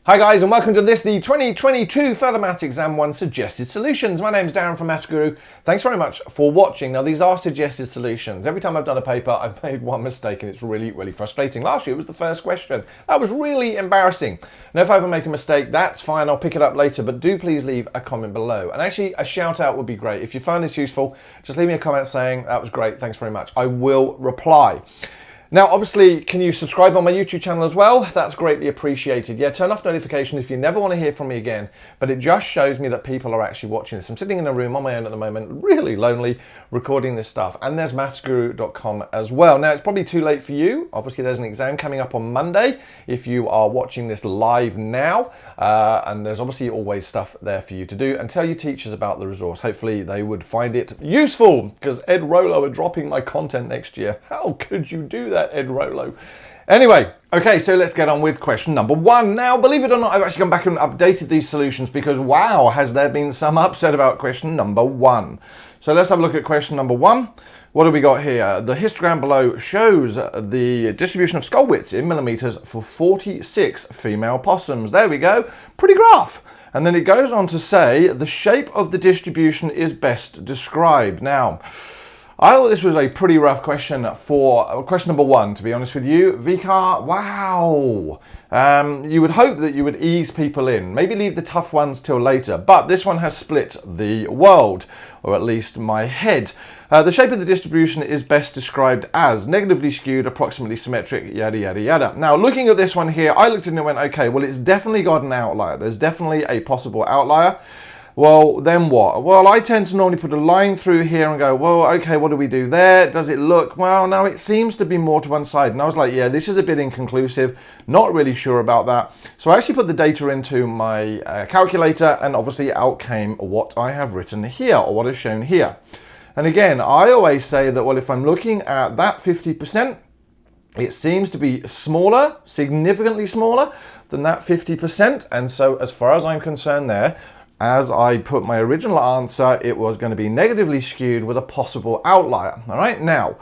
Hi guys, and welcome to the 2022 Further Maths Exam 1 Suggested Solutions. My name's Darren from Maths Guru. Thanks very much for watching. Now these are suggested solutions. Every time I've done a paper, I've made one mistake and it's really frustrating. Last year was the first question. That was really embarrassing. Now if I ever make a mistake, that's fine, I'll pick it up later, but do please leave a comment below. And actually a shout out would be great. If you found this useful, just leave me a comment saying, that was great, thanks very much. I will reply. Now, obviously, can you subscribe on my YouTube channel as well? That's greatly appreciated. Yeah, turn off notifications if you never want to hear from me again, but it just shows me that people are actually watching this. I'm sitting in a room on my own at the moment, really lonely, recording this stuff. And there's mathsguru.com as well. Now, it's probably too late for you. Obviously, there's an exam coming up on Monday if you are watching this live now. And there's obviously always stuff there for you to do. And tell your teachers about the resource. Hopefully, they would find it useful because Ed Rollo are dropping my content next year. How could you do that, Ed Rollo? Anyway, okay, so let's get on with question number 1. Now, believe it or not, I've actually gone back and updated these solutions because, wow, has there been some upset about question number 1. So let's have a look at question number 1. What do we got here? The histogram below shows the distribution of skull widths in millimeters for 46 female possums. There we go. Pretty graph. And then it goes on to say the shape of the distribution is best described. Now, I thought this was a pretty rough question for question number 1, to be honest with you. VCAA, wow. You would hope that you would ease people in, maybe leave the tough ones till later, but this one has split the world, or at least my head. The shape of the distribution is best described as negatively skewed, approximately symmetric, yada, yada, yada. Now, looking at this one here, I looked at it and went, okay, well, it's definitely got an outlier. There's definitely a possible outlier. Well, then what? Well, I tend to normally put a line through here and go, well, okay, what do we do there? Does it look? Well, no, it seems to be more to one side. And I was like, yeah, this is a bit inconclusive. Not really sure about that. So I actually put the data into my calculator, and obviously out came what I have written here, or what is shown here. And again, I always say that, well, if I'm looking at that 50%, it seems to be smaller, significantly smaller than that 50%. And so as far as I'm concerned there, as I put my original answer, it was going to be negatively skewed with a possible outlier. All right, now,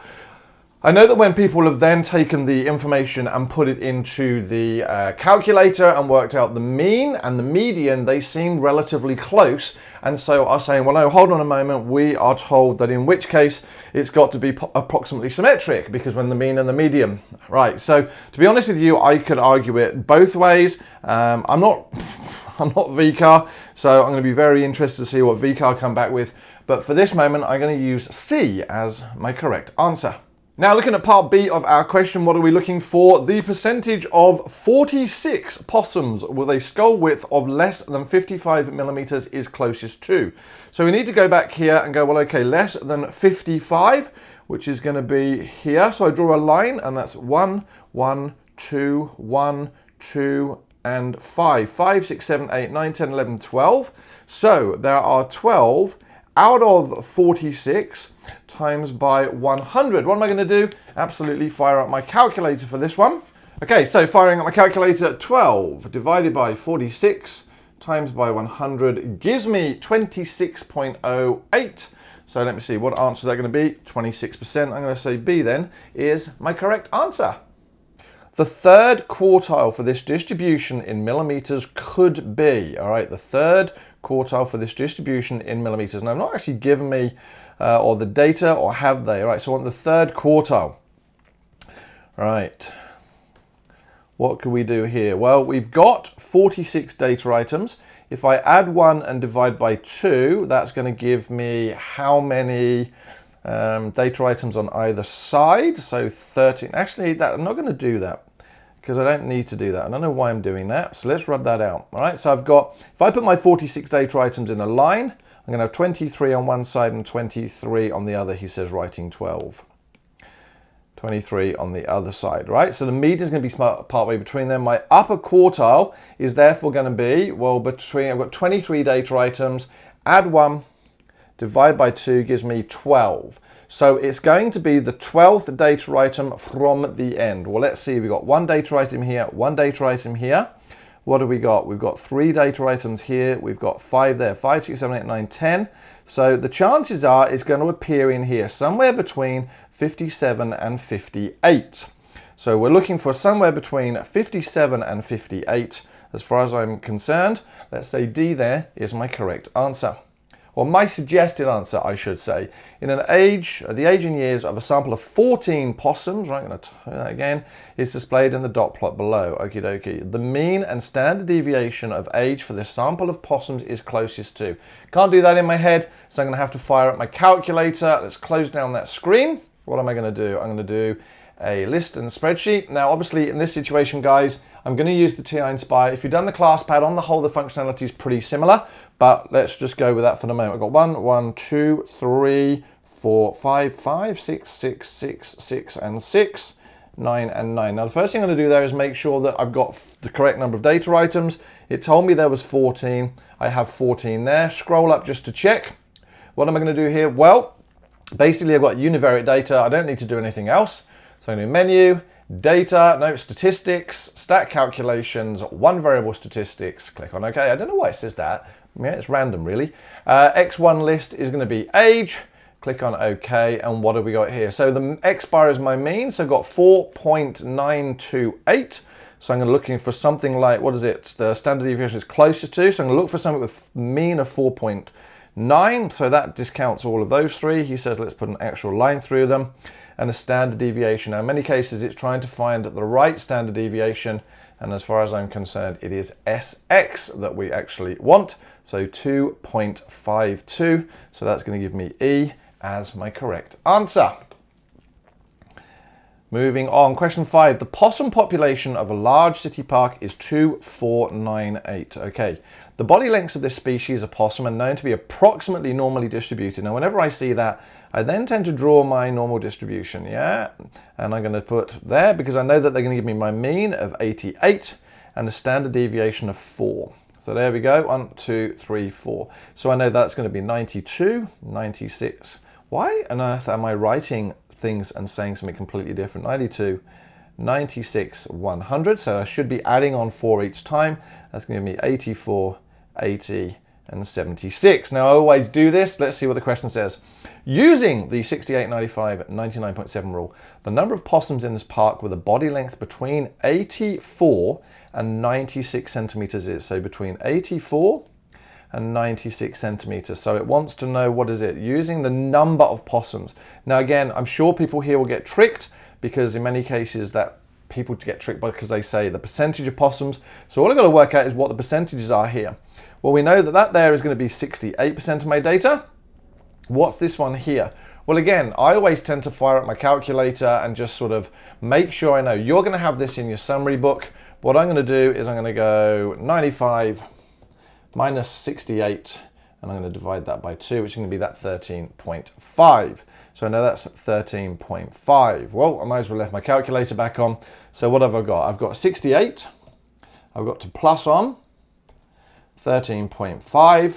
I know that when people have then taken the information and put it into the calculator and worked out the mean and the median, they seem relatively close. And so are saying, well, no, hold on a moment. We are told that in which case it's got to be approximately symmetric because when the mean and the median. Right, so to be honest with you, I could argue it both ways. I'm not VCAA, so I'm going to be very interested to see what VCAA come back with. But for this moment, I'm going to use C as my correct answer. Now, looking at part B of our question, what are we looking for? The percentage of 46 possums with a skull width of less than 55 millimeters is closest to. So we need to go back here and go, well, okay, less than 55, which is going to be here. So I draw a line, and that's 1, 1, 2, 1, 2, and 5. 5, 6, 7, 8, 9, 10, 11, 12. So there are 12 out of 46 times by 100. What am I going to do? Absolutely fire up my calculator for this one. Okay, so firing up my calculator, 12 divided by 46 times by 100 gives me 26.08. So let me see, what answer is that going to be? 26%. I'm going to say B then is my correct answer. The third quartile for this distribution in millimeters could be, all right, the third quartile for this distribution in millimeters. Now, I've not actually given me or the data, or have they? All right, so I want the third quartile. All right, what can we do here? Well, we've got 46 data items. If I add 1 and divide by 2, that's going to give me how many data items on either side? So 13. Actually, I'm not going to do that because I don't need to do that. I don't know why I'm doing that. So let's rub that out. All right, so I've got, if I put my 46 data items in a line, I'm going to have 23 on one side and 23 on the other. He says writing 12. 23 on the other side, right? So the median is going to be partway between them. My upper quartile is therefore going to be, well, I've got 23 data items, add 1, divide by 2 gives me 12. So it's going to be the 12th data item from the end. Well, let's see. We've got 1 data item here, 1 data item here. What do we got? We've got 3 data items here. We've got 5 there. 5, 6, 7, 8, 9, 10. So the chances are it's going to appear in here somewhere between 57 and 58. So we're looking for somewhere between 57 and 58. as far as I'm concerned, let's say D there is my correct answer. Or my suggested answer, I should say. In the age in years of a sample of 14 possums, right, I'm going to try that again, is displayed in the dot plot below. Okie dokie. The mean and standard deviation of age for this sample of possums is closest to. Can't do that in my head, so I'm going to have to fire up my calculator. Let's close down that screen. What am I going to do? I'm going to do a list and spreadsheet. Now, obviously, in this situation, guys, I'm going to use the TI Inspire. If you've done the class pad, on the whole, the functionality is pretty similar, but let's just go with that for the moment. I've got 1, 2, 3, 4, 5, 6, 6, and 6, 9, and 9. Now, the first thing I'm going to do there is make sure that I've got the correct number of data items. It told me there was 14. I have 14 there. Scroll up just to check. What am I going to do here? Well, basically, I've got univariate data. I don't need to do anything else. So I'm going to menu, data, no, statistics, stat calculations, one variable statistics, click on OK. I don't know why it says that. Yeah, it's random really. X1 list is going to be age, click on OK, and what have we got here? So the X bar is my mean, so I've got 4.928. So I'm going to looking for something like, what is it? The standard deviation is closest to, so I'm going to look for something with mean of 4.9, so that discounts all of those three. He says let's put an actual line through them. And a standard deviation. Now, in many cases, it's trying to find the right standard deviation, and as far as I'm concerned, it is SX that we actually want, so 2.52, so that's going to give me E as my correct answer. Moving on, question 5. The possum population of a large city park is 2498. Okay, the body lengths of this species of possum are known to be approximately normally distributed. Now, whenever I see that, I then tend to draw my normal distribution, yeah? And I'm going to put there because I know that they're going to give me my mean of 88 and a standard deviation of 4. So there we go, 1, 2, 3, 4. So I know that's going to be 92, 96. Why on earth am I writing things and saying something completely different? 92, 96, 100. So I should be adding on 4 each time. That's going to give me 84, 80, and 76. Now I always do this. Let's see what the question says. Using the 68, 95, 99.7 rule, the number of possums in this park with a body length between 84 and 96 centimeters is. So between 84 and 96 centimeters. So it wants to know, what is it? Using the number of possums. Now again, I'm sure people here will get tricked because in many cases that people get tricked because they say the percentage of possums. So all I've got to work out is what the percentages are here. Well, we know that that there is going to be 68% of my data. What's this one here? Well, again, I always tend to fire up my calculator and just sort of make sure I know. You're going to have this in your summary book. What I'm going to do is I'm going to go 95 minus 68, and I'm going to divide that by 2, which is going to be that 13.5. So I know that's 13.5. Well, I might as well left my calculator back on. So what have I got? I've got 68. I've got to plus on 13.5,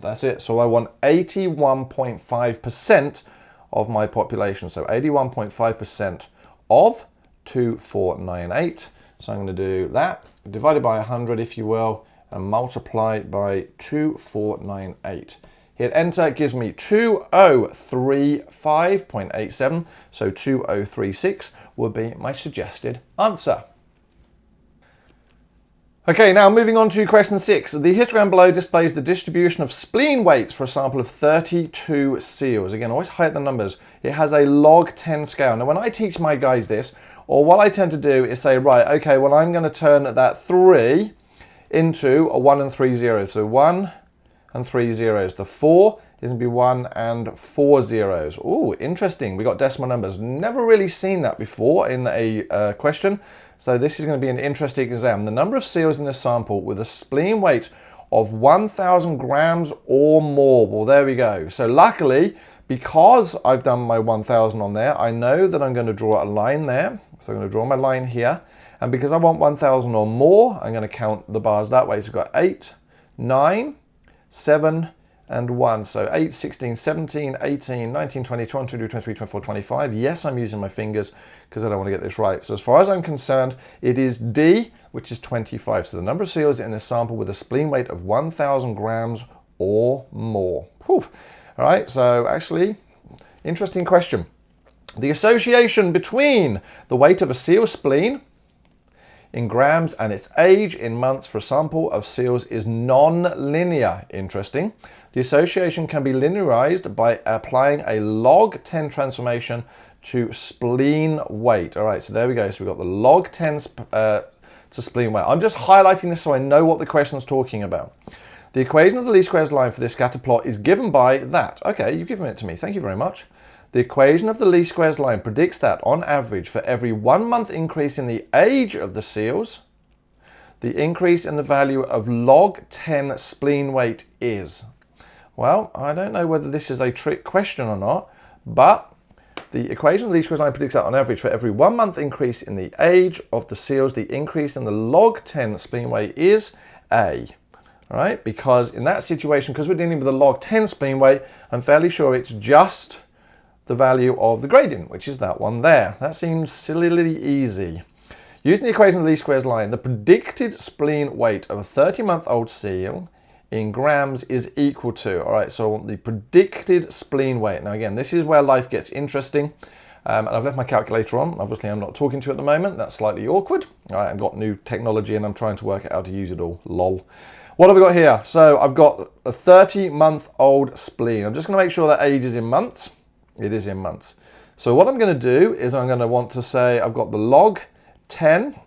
that's it. So I want 81.5% of my population. So 81.5% of 2498. So I'm going to do that, divided by 100, if you will, and multiply by 2498. Hit enter, it gives me 2035.87. So 2036 would be my suggested answer. Okay, now moving on to question 6. The histogram below displays the distribution of spleen weights for a sample of 32 seals. Again, always hide the numbers. It has a log 10 scale. Now, when I teach my guys this, or what I tend to do is say, right, okay, well, I'm going to turn that 3 into a 1 and 3 zeros. So 1 and 3 zeros. The 4 is going to be 1 and 4 zeros. Oh, interesting. We got decimal numbers. Never really seen that before in a question. So this is going to be an interesting exam. The number of seals in this sample with a spleen weight of 1,000 grams or more. Well, there we go. So luckily, because I've done my 1,000 on there, I know that I'm going to draw a line there. So I'm going to draw my line here. And because I want 1,000 or more, I'm going to count the bars that way. So I've got 8, 9, 7, and 1. So 8, 16, 17, 18, 19, 20, 21, 22, 23, 24, 25. Yes, I'm using my fingers because I don't want to get this right. So as far as I'm concerned, it is D, which is 25. So the number of seals in this sample with a spleen weight of 1,000 grams or more. Whew. All right, so actually, interesting question. The association between the weight of a seal spleen in grams and its age in months for a sample of seals is non-linear. Interesting. The association can be linearized by applying a log 10 transformation to spleen weight. All right, so there we go. So we've got the log 10 to spleen weight. I'm just highlighting this so I know what the question's talking about. The equation of the least squares line for this scatter plot is given by that. Okay, you've given it to me. Thank you very much. The equation of the least squares line predicts that, on average, for every 1 month increase in the age of the seals, the increase in the value of log 10 spleen weight is. Well, I don't know whether this is a trick question or not, but the equation of the least squares line predicts that, on average, for every 1 month increase in the age of the seals, the increase in the log 10 spleen weight is A. All right, because in that situation, because we're dealing with a log 10 spleen weight, I'm fairly sure it's just the value of the gradient, which is that one there. That seems sillily easy. Using the equation of the least squares line, the predicted spleen weight of a 30-month-old seal in grams is equal to, all right, so I want the predicted spleen weight. Now again, this is where life gets interesting. And I've left my calculator on. Obviously, I'm not talking to you at the moment. That's slightly awkward. All right, I've got new technology and I'm trying to work out how to use it all. Lol. What have we got here? So I've got a 30-month-old spleen. I'm just going to make sure that age is in months. It is in months. So what I'm going to do is I'm going to want to say I've got the log 10.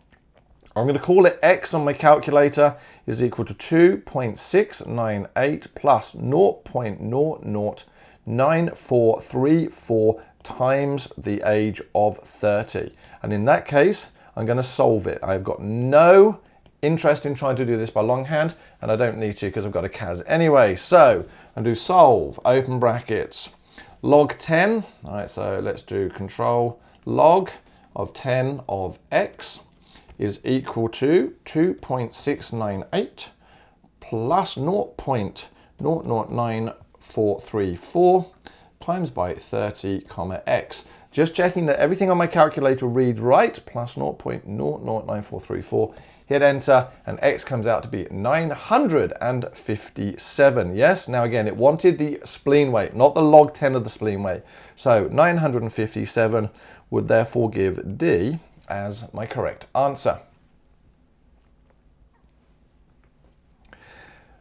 I'm going to call it x on my calculator is equal to 2.698 plus 0.009434 times the age of 30. And in that case, I'm going to solve it. I've got no interest in trying to do this by longhand, and I don't need to because I've got a CAS anyway. So I'm going to do solve, open brackets, log 10. All right, so let's do control log of 10 of x is equal to 2.698 plus 0.009434 times by 30, comma x. Just checking that everything on my calculator reads right, plus 0.009434. Hit enter, and x comes out to be 957. Yes, now again, it wanted the spleen weight, not the log 10 of the spleen weight. So 957 would therefore give D as my correct answer.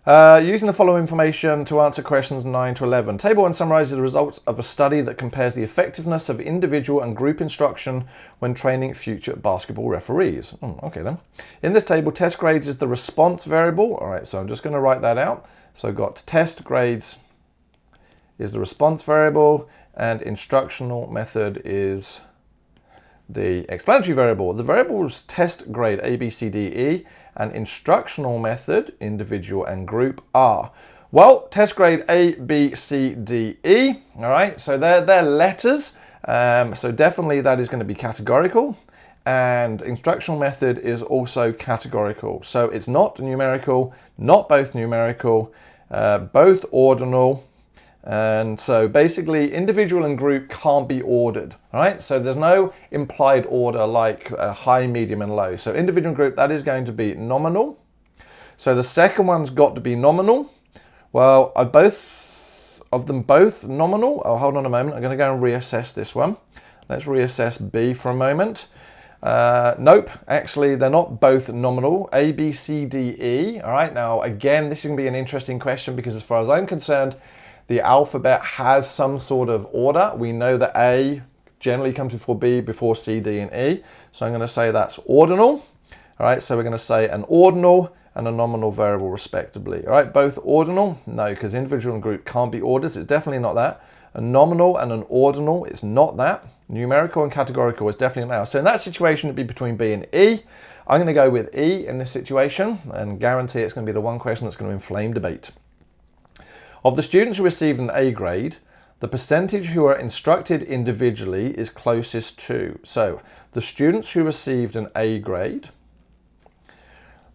Using the following information to answer questions 9 to 11. Table 1 summarizes the results of a study that compares the effectiveness of individual and group instruction when training future basketball referees. Okay then. In this table, test grades is the response variable. All right, so I'm just going to write that out. So I've got test grades is the response variable, and instructional method is the explanatory variable. The variables test grade A, B, C, D, E, and instructional method, individual and group, are. Well, test grade A, B, C, D, E. All right, so they're letters. So definitely that is going to be categorical. And instructional method is also categorical. So it's not numerical, not both numerical, both ordinal. And so basically individual and group can't be ordered, all right? So there's no implied order like high, medium, and low. So individual and group, that is going to be nominal. So the second one's got to be nominal. Well, are both of them both nominal? Oh, hold on a moment. I'm going to go and reassess this one. Let's reassess B for a moment. Nope, actually they're not both nominal. A, B, C, D, E. All right, now again, this is going to be an interesting question because as far as I'm concerned, the alphabet has some sort of order. We know that A generally comes before B, before C, D, and E. So I'm going to say that's ordinal. All right, so we're going to say an ordinal and a nominal variable respectively. All right, both ordinal? No, because individual and group can't be orders. It's definitely not that. A nominal and an ordinal is not that. Numerical and categorical is definitely not. So in that situation, it'd be between B and E. I'm going to go with E in this situation and guarantee it's going to be the one question that's going to inflame debate. Of the students who received an A grade, the percentage who are instructed individually is closest to. So the students who received an A grade,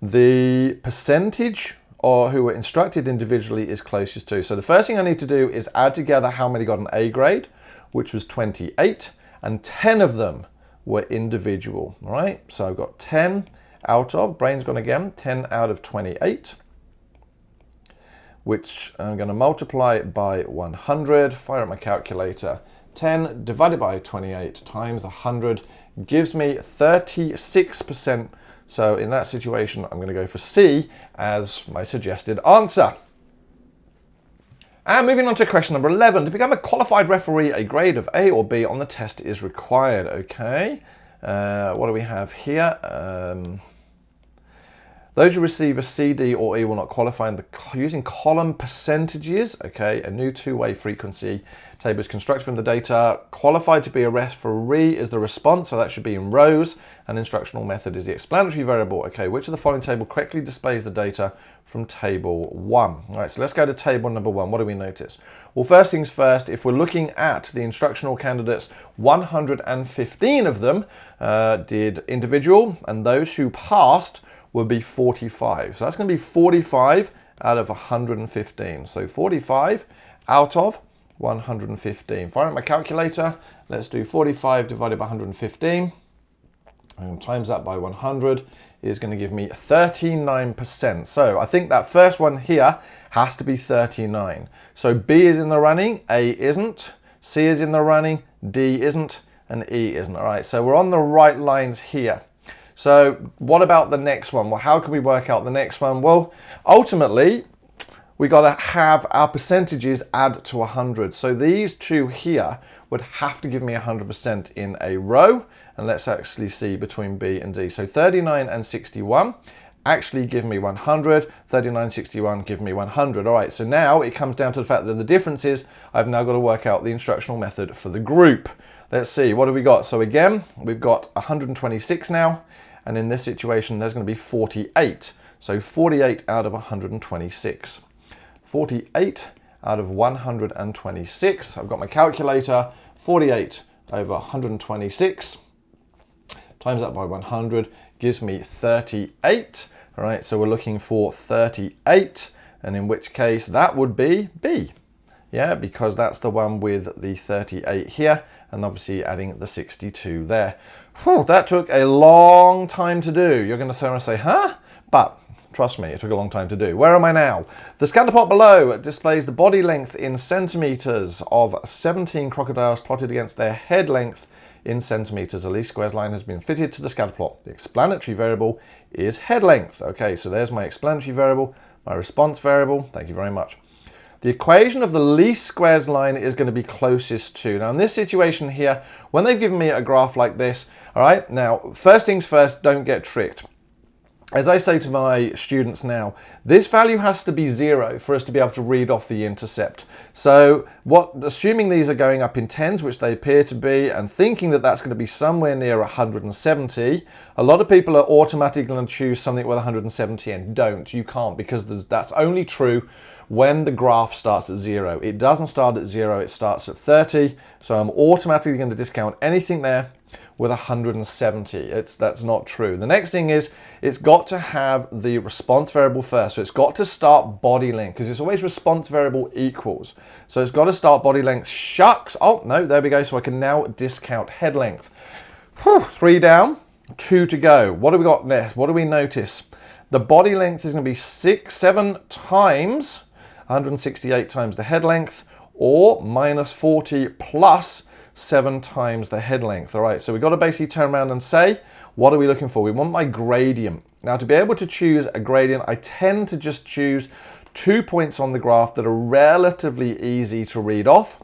the percentage or who were instructed individually is closest to. So the first thing I need to do is add together how many got an A grade, which was 28, and 10 of them were individual, all right? So I've got 10 out of, brain's gone again, 10 out of 28. Which I'm going to multiply by 100, fire up my calculator. 10 divided by 28 times 100 gives me 36% So in that situation, I'm going to go for C as my suggested answer. And moving on to question number 11. To become a qualified referee, a grade of A or B on the test is required. Okay, what do we have here? Those who receive a C, D or E will not qualify using column percentages. Okay, a new two-way frequency table is constructed from the data. Qualified to be a referee is the response, so that should be in rows. And instructional method is the explanatory variable. Okay, which of the following table correctly displays the data from table 1? All right, so let's go to table number 1. What do we notice? Well, first things first, if we're looking at the instructional candidates, 115 of them did individual, and those who passed would be 45. So that's going to be 45 out of 115. So 45 out of 115. Fire up my calculator. Let's do 45 divided by 115. And times that by 100 is going to give me 39%. So I think that first one here has to be 39. So B is in the running, A isn't, C is in the running, D isn't, and E isn't. All right, so we're on the right lines here. So what about the next one? Well, how can we work out the next one? Well, ultimately, we got to have our percentages add to 100. So these two here would have to give me 100% in a row. And let's actually see between B and D. So 39 and 61 actually give me 100. 39, 61 give me 100. All right, so now it comes down to the fact that the difference is I've now got to work out the instructional method for the group. Let's see, what have we got? So again, we've got 126 now. And in this situation, there's going to be 48. So 48 out of 126. 48 out of 126. I've got my calculator. 48 over 126 times that by 100 gives me 38. All right, so we're looking for 38. And in which case that would be B. Yeah, because that's the one with the 38 here. And obviously adding the 62 there. Whew, that took a long time to do. You're going to say, huh? But trust me, it took a long time to do. Where am I now? The scatter plot below displays the body length in centimeters of 17 crocodiles plotted against their head length in centimeters. A least squares line has been fitted to the scatter plot. The explanatory variable is head length. Okay, so there's my explanatory variable, my response variable. Thank you very much. The equation of the least squares line is going to be closest to. Now in this situation here, when they've given me a graph like this, all right, now first things first, don't get tricked. As I say to my students now, this value has to be 0 for us to be able to read off the intercept. So assuming these are going up in tens, which they appear to be, and thinking that that's going to be somewhere near 170, a lot of people are automatically going to choose something with 170 and don't. You can't, because that's only true when the graph starts at 0. It doesn't start at 0, it starts at 30. So I'm automatically going to discount anything there with 170. That's not true. The next thing is it's got to have the response variable first. So it's got to start body length, because it's always response variable equals. So it's got to start body length. Shucks. Oh, no, there we go. So I can now discount head length. Whew, 3 down, 2 to go. What do we got next? What do we notice? The body length is going to be 7 times 168 times the head length, or minus 40 plus 7 times the head length. All right, so we've got to basically turn around and say, what are we looking for? We want my gradient. Now, to be able to choose a gradient, I tend to just choose 2 points on the graph that are relatively easy to read off.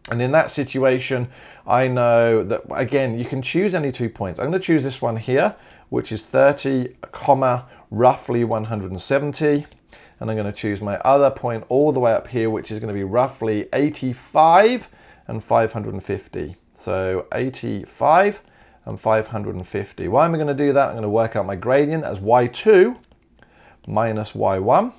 And in that situation, I know that, again, you can choose any 2 points. I'm going to choose this one here, which is 30, comma, roughly 170. And I'm going to choose my other point all the way up here, which is going to be roughly 85 and 550. So 85 and 550. Why am I going to do that? I'm going to work out my gradient as y2 minus y1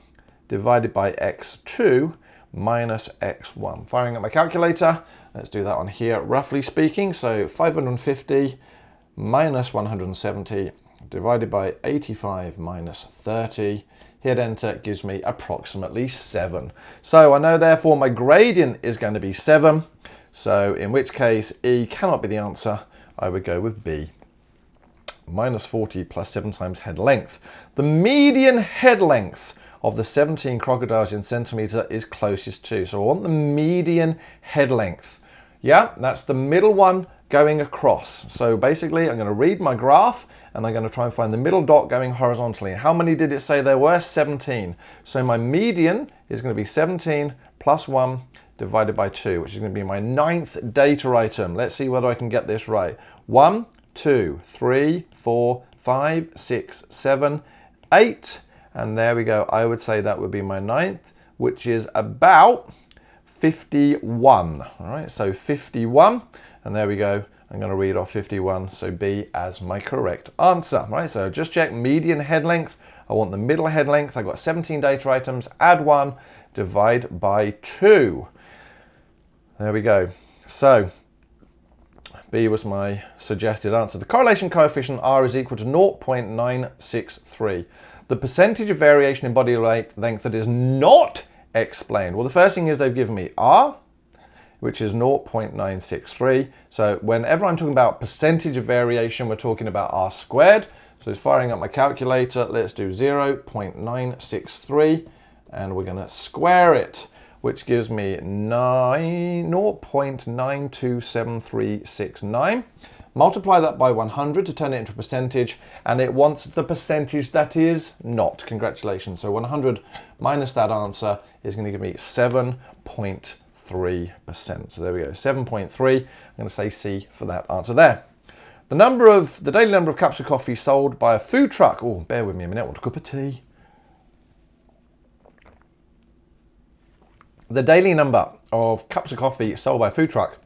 divided by x2 minus x1. Firing up my calculator, let's do that on here, roughly speaking. So 550 minus 170 divided by 85 minus 30. Hit enter, gives me approximately 7. So I know therefore my gradient is going to be 7. So in which case E cannot be the answer. I would go with B. Minus 40 plus 7 times head length. The median head length of the 17 crocodiles in centimeter is closest to. So I want the median head length. Yeah, that's the middle one going across. So basically I'm going to read my graph and I'm going to try and find the middle dot going horizontally. How many did it say there were? 17. So my median is going to be 17 plus 1 divided by 2, which is going to be my 9th data item. Let's see whether I can get this right. 1, 2, 3, 4, 5, 6, 7, 8. And there we go. I would say that would be my 9th, which is about 51. All right, so 51. And there we go. I'm going to read off 51, so B as my correct answer. Right, so just check median head length. I want the middle head length. I've got 17 data items. Add 1, divide by 2. There we go. So B was my suggested answer. The correlation coefficient R is equal to 0.963. The percentage of variation in body length that is not explained. Well, the first thing is they've given me R, which is 0.963. So whenever I'm talking about percentage of variation, we're talking about R squared. So it's firing up my calculator. Let's do 0.963 and we're going to square it, which gives me 0.927369. Multiply that by 100 to turn it into a percentage, and it wants the percentage that is not. Congratulations. So 100 minus that answer is going to give me 7.3%. So there we go, 7.3. I'm going to say C for that answer there. The daily number of cups of coffee sold by a food truck. Oh, bear with me a minute, I want a cup of tea. The daily number of cups of coffee sold by a food truck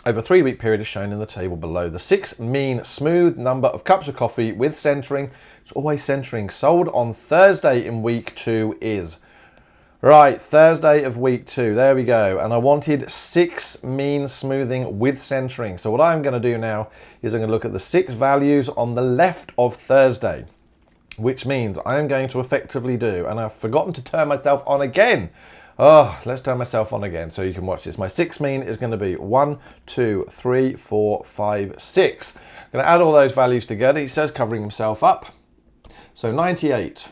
over a 3-week period is shown in the table below. The 6 mean smooth number of cups of coffee with centering, it's always centering, sold on Thursday in week 2 is. Right, Thursday of week 2, there we go. And I wanted 6 mean smoothing with centering. So what I'm going to do now is I'm going to look at the 6 values on the left of Thursday, which means I'm going to effectively do, and I've forgotten to turn myself on again. Oh, let's turn myself on again so you can watch this. My 6 mean is going to be 1, 2, 3, 4, 5, 6. I'm going to add all those values together. He says covering himself up. So 98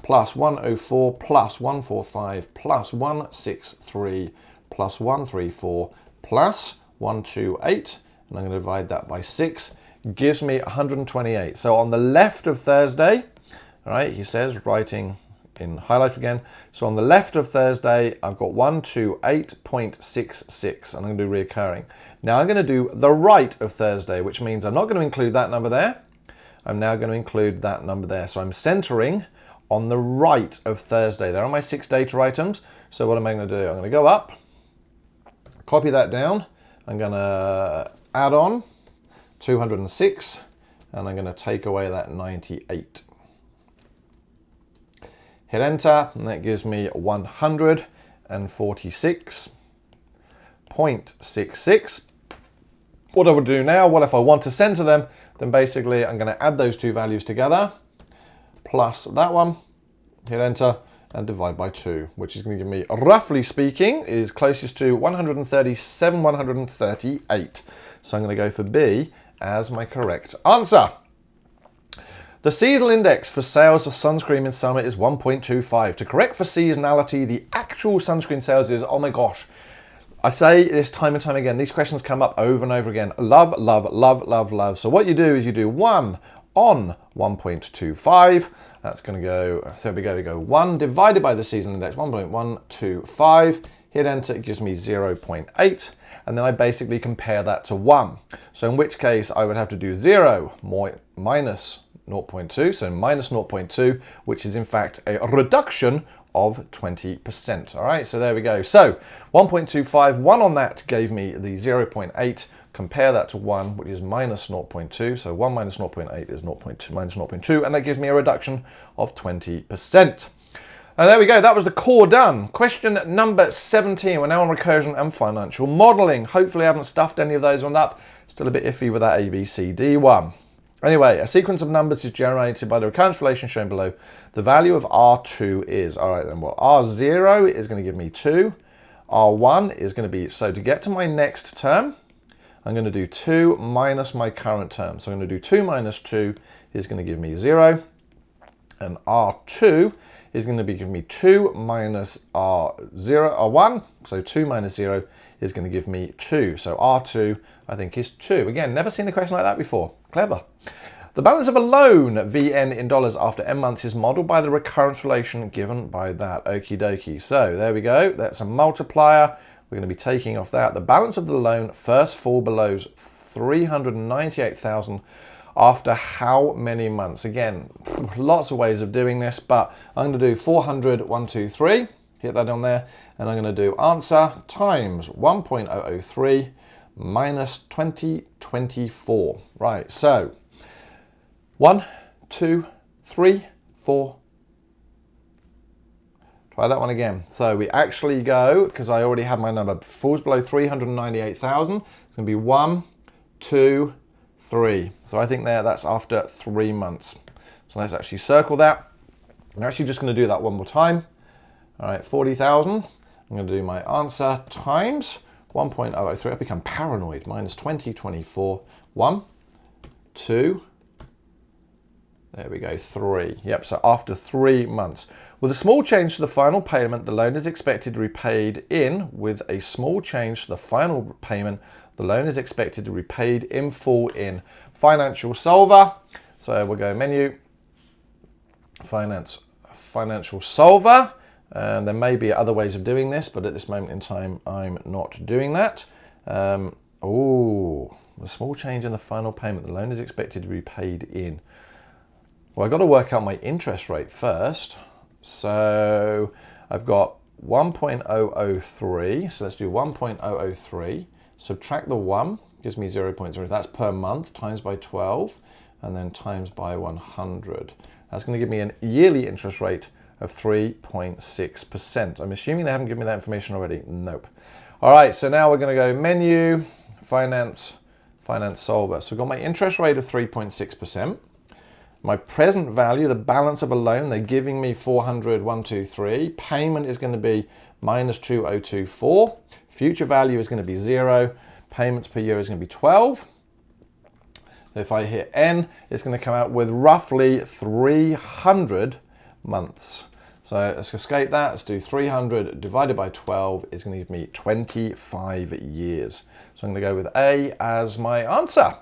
plus 104 plus 145 plus 163 plus 134 plus 128. And I'm going to divide that by 6. Gives me 128. So on the left of Thursday, all right, he says, writing in highlighter again. So on the left of Thursday, I've got 128.66, and I'm going to do reoccurring. Now I'm going to do the right of Thursday, which means I'm not going to include that number there. I'm now going to include that number there. So I'm centering on the right of Thursday. There are my 6 data items. So what am I going to do? I'm going to go up, copy that down. I'm going to add on 206, and I'm going to take away that 98. Hit enter, and that gives me 146.66. What I would do now, well, if I want to center them, then basically I'm going to add those 2 values together, plus that one, hit enter, and divide by 2, which is going to give me, roughly speaking, is closest to 137, 138. So I'm going to go for B as my correct answer. The seasonal index for sales of sunscreen in summer is 1.25. To correct for seasonality, the actual sunscreen sales is, oh my gosh, I say this time and time again, these questions come up over and over again. Love, love, love, love, love. So what you do is you do 1 on 1.25. That's going to go, so we go 1 divided by the seasonal index, 1.125. Hit enter, it gives me 0.8. And then I basically compare that to 1. So in which case I would have to do 0 minus 0.2, so minus 0.2, which is in fact a reduction of 20%. All right, so there we go. So 1.25, 1 on that gave me the 0.8. Compare that to 1, which is minus 0.2. So 1 minus 0.8 is 0.2 minus 0.2, and that gives me a reduction of 20%. And there we go, that was the core done. Question number 17, we're now on recursion and financial modeling. Hopefully I haven't stuffed any of those one up. Still a bit iffy with that A, B, C, D one. Anyway, a sequence of numbers is generated by the recurrence relation shown below. The value of R2 is, all right then, well, R0 is going to give me 2. R1 is going to be, so to get to my next term, I'm going to do 2 minus my current term. So I'm going to do 2 minus 2 is going to give me 0. And R2 is going to be giving me 2 minus R1. So 2 minus 0 is going to give me 2. So R2, I think, is 2. Again, never seen a question like that before. Clever. The balance of a loan, Vn in dollars after n months, is modeled by the recurrence relation given by that. Okie dokie. So there we go. That's a multiplier. We're going to be taking off that. The balance of the loan first fall below 398,000 after how many months? Again, lots of ways of doing this, but I'm going to do 400, 1, 2, 3. Hit that on there. And I'm going to do answer times 1.003 minus 2024. Right, so 1, 2, 3, 4. Try that one again. So we actually go, because I already have my number, falls below 398,000. It's going to be 1, 2, 3. So I think that's after 3 months. So let's actually circle that. I'm actually just going to do that one more time. All right, 40,000. I'm going to do my answer times 1.003. I've become paranoid. Minus 2024. 1, 2, there we go, 3. Yep, so after 3 months. With a small change to the final payment, the loan is expected to be repaid in. With a small change to the final payment, the loan is expected to be repaid in full in. Financial solver. So we'll go menu, financial solver. There may be other ways of doing this, but at this moment in time, I'm not doing that. A small change in the final payment, the loan is expected to be paid in. Well, I've got to work out my interest rate first. So I've got 1.003. So let's do 1.003. Subtract the 1, gives me 0.0. That's per month, times by 12, and then times by 100. That's going to give me a yearly interest rate of 3.6%. I'm assuming they haven't given me that information already. Nope. All right, so now we're going to go menu, finance solver. So I've got my interest rate of 3.6%. My present value, the balance of a loan, they're giving me 400, 1, 2, 3. Payment is going to be minus 2024. Future value is going to be 0. Payments per year is going to be 12. If I hit N, it's going to come out with roughly 300 months. So let's escape that. Let's do 300 divided by 12 is going to give me 25 years. So I'm going to go with A as my answer.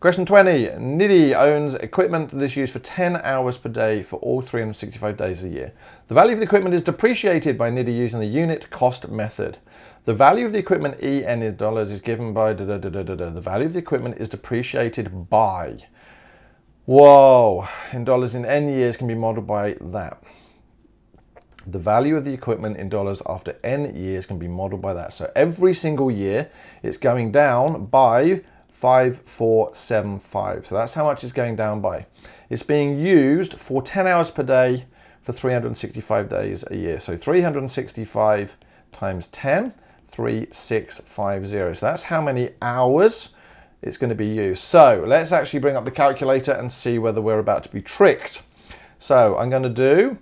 Question 20. Nidhi owns equipment that is used for 10 hours per day for all 365 days a year. The value of the equipment is depreciated by Nidhi using the unit cost method. The value of the equipment, EN in dollars, is given by The value of the equipment is depreciated by. Whoa, in dollars in N years can be modeled by that. The value of the equipment in dollars after N years can be modeled by that. So every single year it's going down by 5475. So that's how much it's going down by. It's being used for 10 hours per day for 365 days a year. So 365 times 10, 3650. So that's how many hours it's going to be used. So let's actually bring up the calculator and see whether we're about to be tricked. So I'm going to do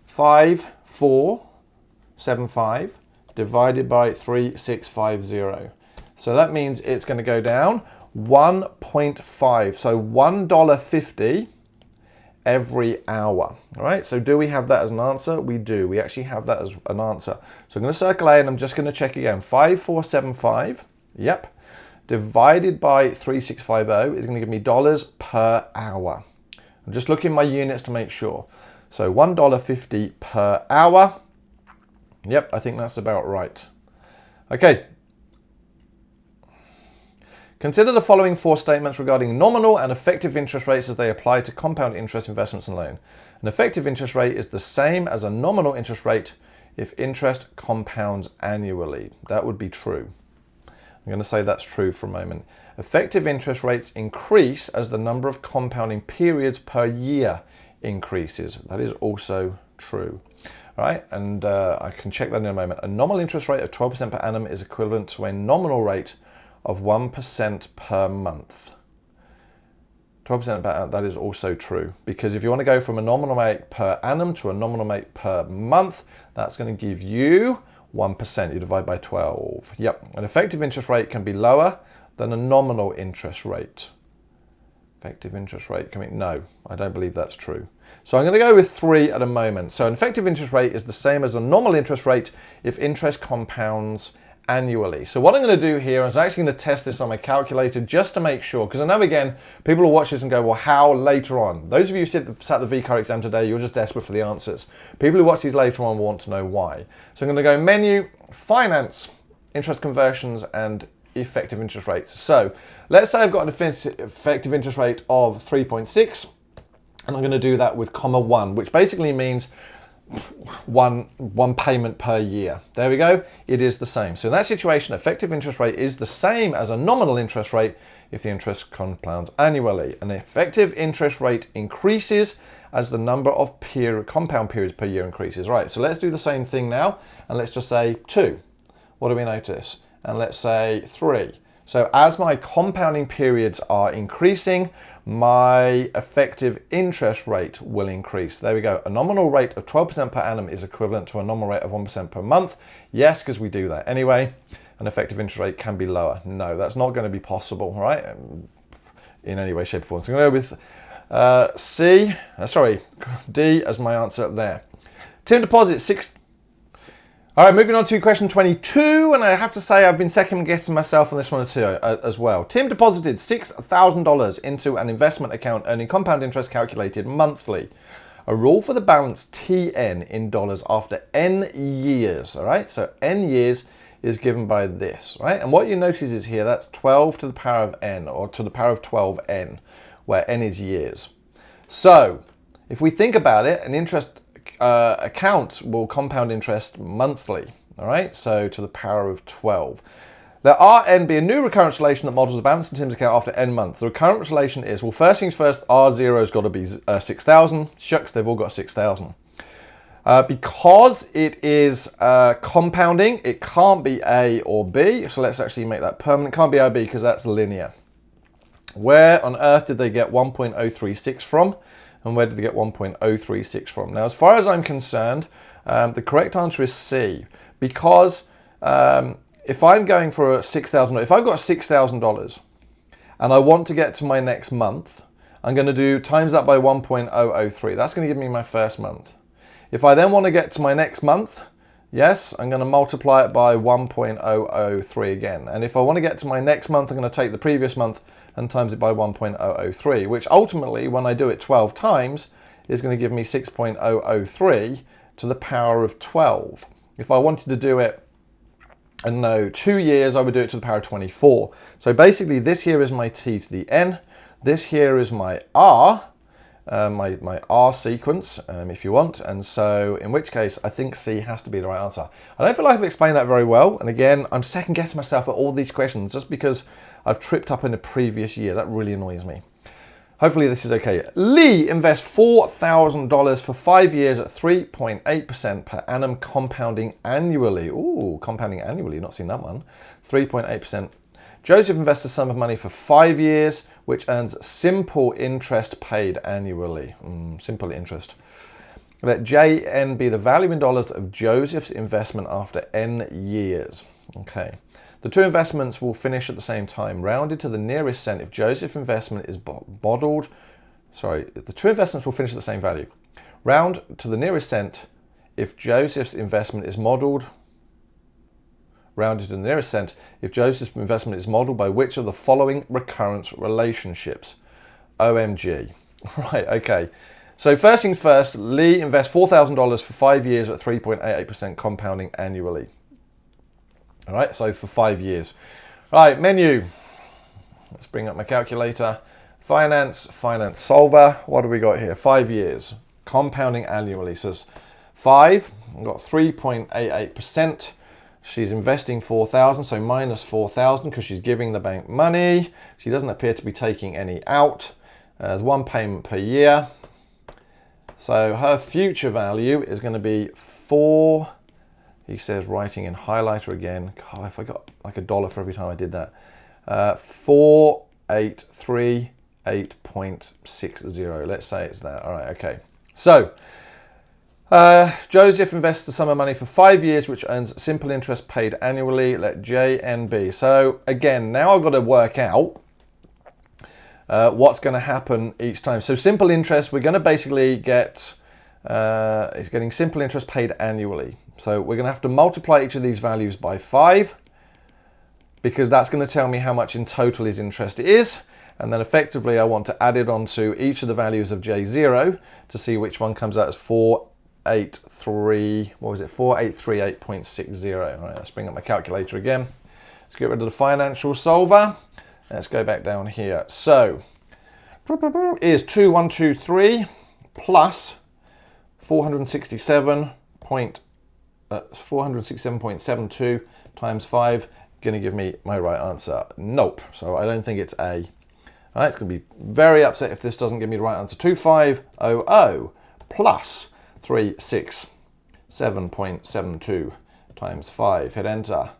5475 divided by 3650. So that means it's going to go down 1.5, so $1.50 every hour. All right, so do we have that as an answer? We do. We actually have that as an answer. So I'm going to circle A and I'm just going to check again. 5475, yep, divided by 3650 is going to give me dollars per hour. I'm just looking at my units to make sure. So $1.50 per hour. Yep, I think that's about right. Okay. Consider the following 4 statements regarding nominal and effective interest rates as they apply to compound interest investments and loan. An effective interest rate is the same as a nominal interest rate if interest compounds annually. That would be true. I'm going to say that's true for a moment. Effective interest rates increase as the number of compounding periods per year increases. That is also true. All right, and I can check that in a moment. A nominal interest rate of 12% per annum is equivalent to a nominal rate of 1% per month. 12% per annum, that is also true. Because if you want to go from a nominal rate per annum to a nominal rate per month, that's going to give you 1%. You divide by 12. Yep, an effective interest rate can be lower than a nominal interest rate. Effective interest rate can be, no, I don't believe that's true. So I'm going to go with 3 at a moment. So an effective interest rate is the same as a normal interest rate if interest compounds annually. So what I'm going to do here is I'm actually going to test this on my calculator just to make sure, because I know again people will watch this and go, well, how later on? Those of you who sat the VCAA exam today, you're just desperate for the answers. People who watch these later on will want to know why. So I'm going to go menu, finance, interest conversions, and effective interest rates. So let's say I've got an effective interest rate of 3.6, and I'm going to do that with comma 1, which basically means one payment per year. There we go. It is the same. So in that situation, effective interest rate is the same as a nominal interest rate if the interest compounds annually. An effective interest rate increases as the number of compound periods per year increases. Right, so let's do the same thing now, and let's just say 2. What do we notice? And let's say 3. So as my compounding periods are increasing, my effective interest rate will increase. There we go. A nominal rate of 12% per annum is equivalent to a nominal rate of 1% per month. Yes, because we do that anyway. An effective interest rate can be lower. No, that's not going to be possible, right? In any way, shape, or form. So I'm going to go with D as my answer there. Term deposit, 6. All right, moving on to question 22, and I have to say I've been second guessing myself on this one too as well. Tim deposited $6,000 into an investment account earning compound interest calculated monthly. A rule for the balance TN in dollars after N years, all right? So N years is given by this, right? And what you notice is here, that's 12 to the power of N, or to the power of 12N, where N is years. So if we think about it, an interest account will compound interest monthly, all right? So to the power of 12. Let Rn be a new recurrence relation that models the balance in Tim's account after n months. The recurrent relation is, well, first things first, R0's got to be 6,000. Shucks, they've all got 6,000. Because it is compounding, it can't be A or B. So let's actually make that permanent. It can't be A or B because that's linear. Where on earth did they get 1.036 from? And where did they get 1.036 from? Now, as far as I'm concerned, the correct answer is C, because if I'm going for $6,000, if I've got $6,000 and I want to get to my next month, I'm going to do times that by 1.003. That's going to give me my first month. If I then want to get to my next month, yes, I'm going to multiply it by 1.003 again. And if I want to get to my next month, I'm going to take the previous month and times it by 1.003, which ultimately, when I do it 12 times, is going to give me 6.003 to the power of 12. If I wanted to do it in 2 years, I would do it to the power of 24. So basically, this here is my T to the N. This here is my R, my R sequence, if you want. And so in which case, I think C has to be the right answer. I don't feel like I've explained that very well. And again, I'm second guessing myself at all these questions just because I've tripped up in the previous year. That really annoys me. Hopefully this is okay. Lee invests $4,000 for 5 years at 3.8% per annum compounding annually. Ooh, compounding annually, not seen that one. 3.8%. Joseph invests a sum of money for 5 years, which earns simple interest paid annually. Simple interest. Let JN be the value in dollars of Joseph's investment after N years. Okay. The two investments will finish at the same time, rounded to the nearest cent if Joseph's investment is modeled. Sorry, the two investments will finish at the same value. Round to the nearest cent if Joseph's investment is modeled. Rounded to the nearest cent if Joseph's investment is modeled by which of the following recurrence relationships? OMG. Right, okay. So first things first, Lee invests $4,000 for 5 years at 3.88% compounding annually. All right, so for 5 years. Right, menu. Let's bring up my calculator. Finance solver. What do we got here? 5 years. Compounding annually. So it's 5. I've got 3.88%. She's investing 4,000, so minus 4,000 because she's giving the bank money. She doesn't appear to be taking any out. There's one payment per year. So her future value is going to be 4. He says, writing in highlighter again. God, if I got like $1 for every time I did that. 4838.60. Let's say it's that. All right, okay. So Joseph invests a sum of money for 5 years, which earns simple interest paid annually. Let JNB. So again, now I've got to work out what's going to happen each time. So simple interest, we're going to basically get, it's getting simple interest paid annually. So we're going to have to multiply each of these values by 5. because that's going to tell me how much in total his interest is. And then effectively I want to add it onto each of the values of J0 to see which one comes out as 4838.60. All right, let's bring up my calculator again. Let's get rid of the financial solver. Let's go back down here. So is 2123 plus 467.72 times 5 going to give me my right answer? Nope. So I don't think it's A. All right, it's going to be very upset if this doesn't give me the right answer. 2500 plus 367.72 times 5. Hit enter.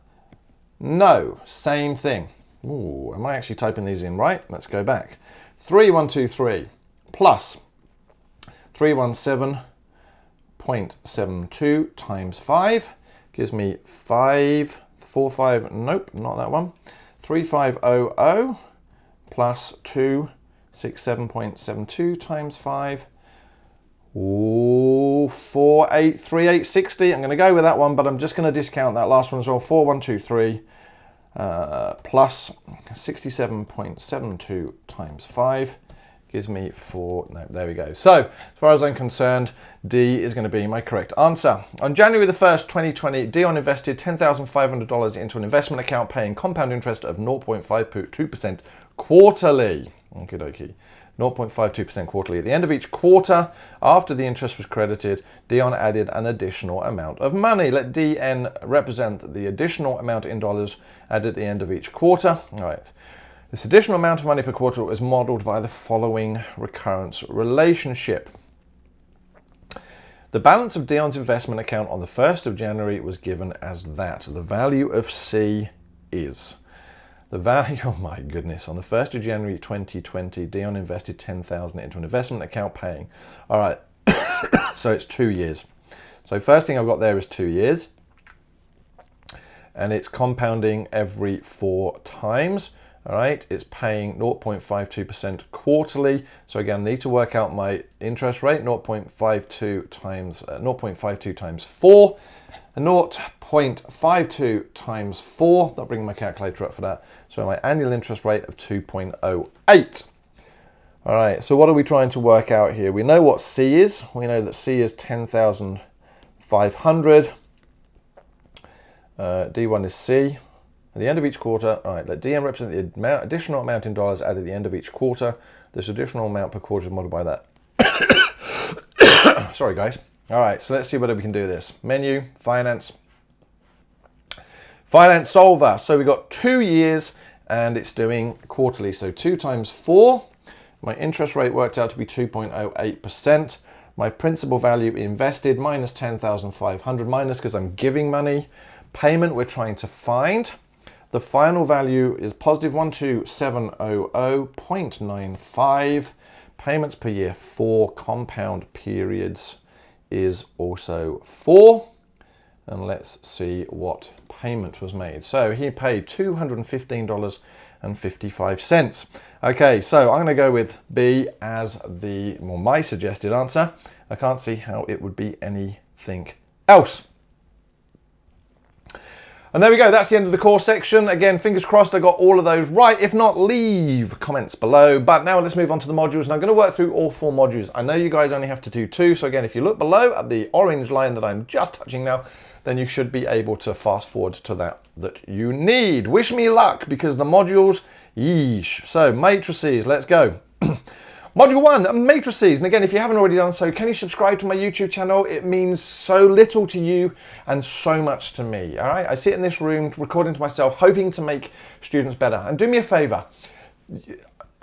No, same thing. Ooh, am I actually typing these in right? Let's go back. 3123 plus 317.72 times 5 gives me 545. Nope, not that one. 3500 plus 267.72 times 5. Ooh, 483860. I'm going to go with that one, but I'm just going to discount that last one as well. 4123 plus 67.72 times 5 gives me 4. No, there we go. So, as far as I'm concerned, D is going to be my correct answer. On January the 1st, 2020, Dion invested $10,500 into an investment account paying compound interest of 0.52% quarterly. Okie dokie. 0.52% quarterly. At the end of each quarter, after the interest was credited, Dion added an additional amount of money. Let DN represent the additional amount in dollars added at the end of each quarter. All right. This additional amount of money per quarter was modeled by the following recurrence relationship. The balance of Dion's investment account on the 1st of January was given as that. The value of C is... The value, oh my goodness, on the 1st of January 2020, Dion invested $10,000 into an investment account paying. All right, so it's 2 years. So first thing I've got there is 2 years. And it's compounding every 4 times. All right, it's paying 0.52% quarterly. So again, I need to work out my interest rate, 0.52 times 4. 0.52 times 4, that'll bring my calculator up for that. So my annual interest rate of 2.08. All right, so what are we trying to work out here? We know what C is. We know that C is 10,500. D1 is C. At the end of each quarter, all right, let DN represent the additional amount in dollars added at the end of each quarter. This additional amount per quarter is multiplied by that. Sorry, guys. All right, so let's see whether we can do this. Menu, finance solver. So we've got 2 years and it's doing quarterly. So 2 times 4. My interest rate worked out to be 2.08%. My principal value invested minus 10,500 minus because I'm giving money. Payment we're trying to find. The final value is positive 12700.95. Payments per year 4. Compound periods is also 4. And let's see what payment was made. So he paid $215.55. Okay, so I'm going to go with B as my suggested answer. I can't see how it would be anything else. And there we go, that's the end of the course section. Again, fingers crossed I got all of those right. If not, leave comments below. But now let's move on to the modules. And I'm going to work through all 4 modules. I know you guys only have to do 2. So again, if you look below at the orange line that I'm just touching now, then you should be able to fast forward to that you need. Wish me luck, because the modules, yeesh. So matrices, let's go. Module 1, matrices. And again, if you haven't already done so, can you subscribe to my YouTube channel? It means so little to you and so much to me, all right? I sit in this room recording to myself, hoping to make students better. And do me a favor.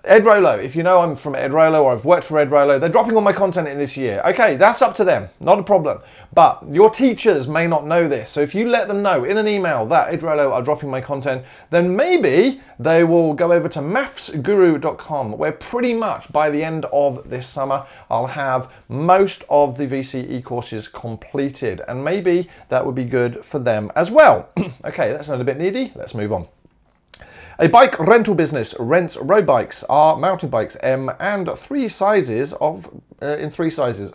Ed Rolo, if you know I'm from Ed Rolo or I've worked for Ed Rolo, they're dropping all my content in this year. Okay, that's up to them, not a problem. But your teachers may not know this. So if you let them know in an email that Ed Rolo are dropping my content, then maybe they will go over to maffsguru.com, where pretty much by the end of this summer, I'll have most of the VCE courses completed. And maybe that would be good for them as well. Okay, that's not a bit needy. Let's move on. A bike rental business rents road bikes, R, mountain bikes, M, and in three sizes,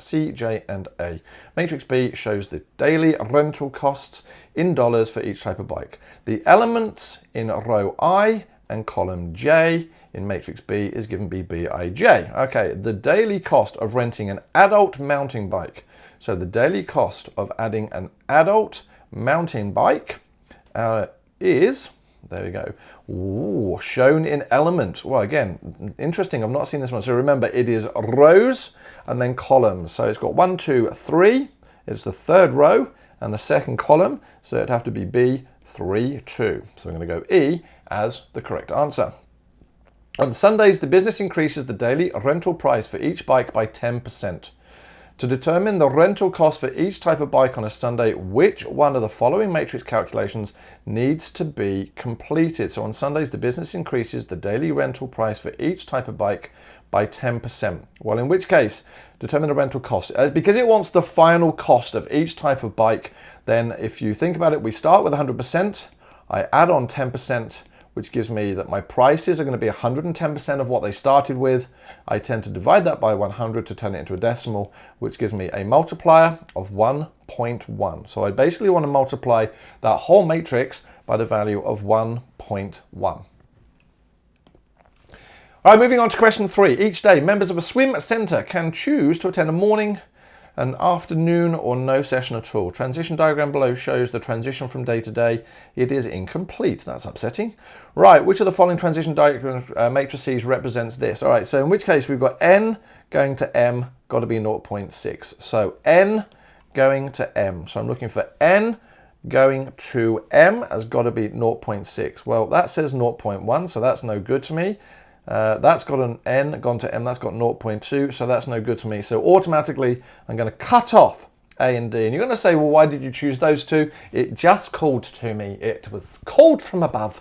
C, J, and A. Matrix B shows the daily rental costs in dollars for each type of bike. The elements in row I and column J in matrix B is given BBIJ. Okay, the daily cost of renting an adult mountain bike. So the daily cost of adding an adult mountain bike is, there we go, ooh, shown in element. Well, again, interesting, I've not seen this one. So remember, it is rows and then columns. So it's got 1, 2, 3. It's the third row and the second column. So it'd have to be B, 3, 2. So I'm going to go E as the correct answer. On Sundays, the business increases the daily rental price for each bike by 10%. To determine the rental cost for each type of bike on a Sunday, which one of the following matrix calculations needs to be completed? So on Sundays, the business increases the daily rental price for each type of bike by 10%. Well, in which case, determine the rental cost. Because it wants the final cost of each type of bike, then if you think about it, we start with 100%, I add on 10%, which gives me that my prices are going to be 110% of what they started with. I tend to divide that by 100 to turn it into a decimal, which gives me a multiplier of 1.1. So I basically want to multiply that whole matrix by the value of 1.1. All right, moving on to question 3. Each day, members of a swim centre can choose to attend a morning, an afternoon, or no session at all. Transition diagram below shows the transition from day to day. It is incomplete. That's upsetting. Right, which of the following transition diagram matrices represents this? All right, so in which case we've got N going to M, got to be 0.6. So N going to M. So I'm looking for N going to M has got to be 0.6. Well, that says 0.1, so that's no good to me. That's got an N gone to M, that's got 0.2, so that's no good to me. So automatically I'm going to cut off A and D. And you're going to say, well, why did you choose those two? It just called to me. It was called from above,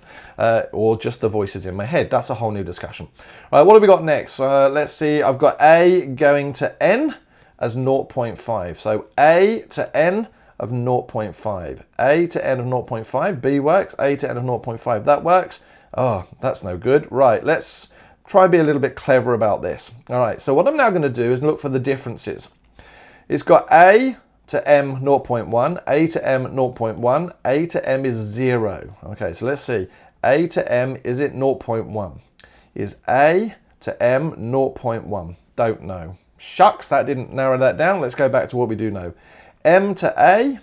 or just the voices in my head. That's a whole new discussion. All right, what have we got next? Let's see. I've got A going to N as 0.5. So A to N of 0.5. A to N of 0.5. B works. A to N of 0.5. That works. Oh, that's no good. Right, let's try and be a little bit clever about this. All right, so what I'm now going to do is look for the differences. It's got A to M 0.1, A to M 0.1, A to M is 0. Okay, so let's see. A to M, is it 0.1? Is A to M 0.1? Don't know. Shucks, that didn't narrow that down. Let's go back to what we do know. M to A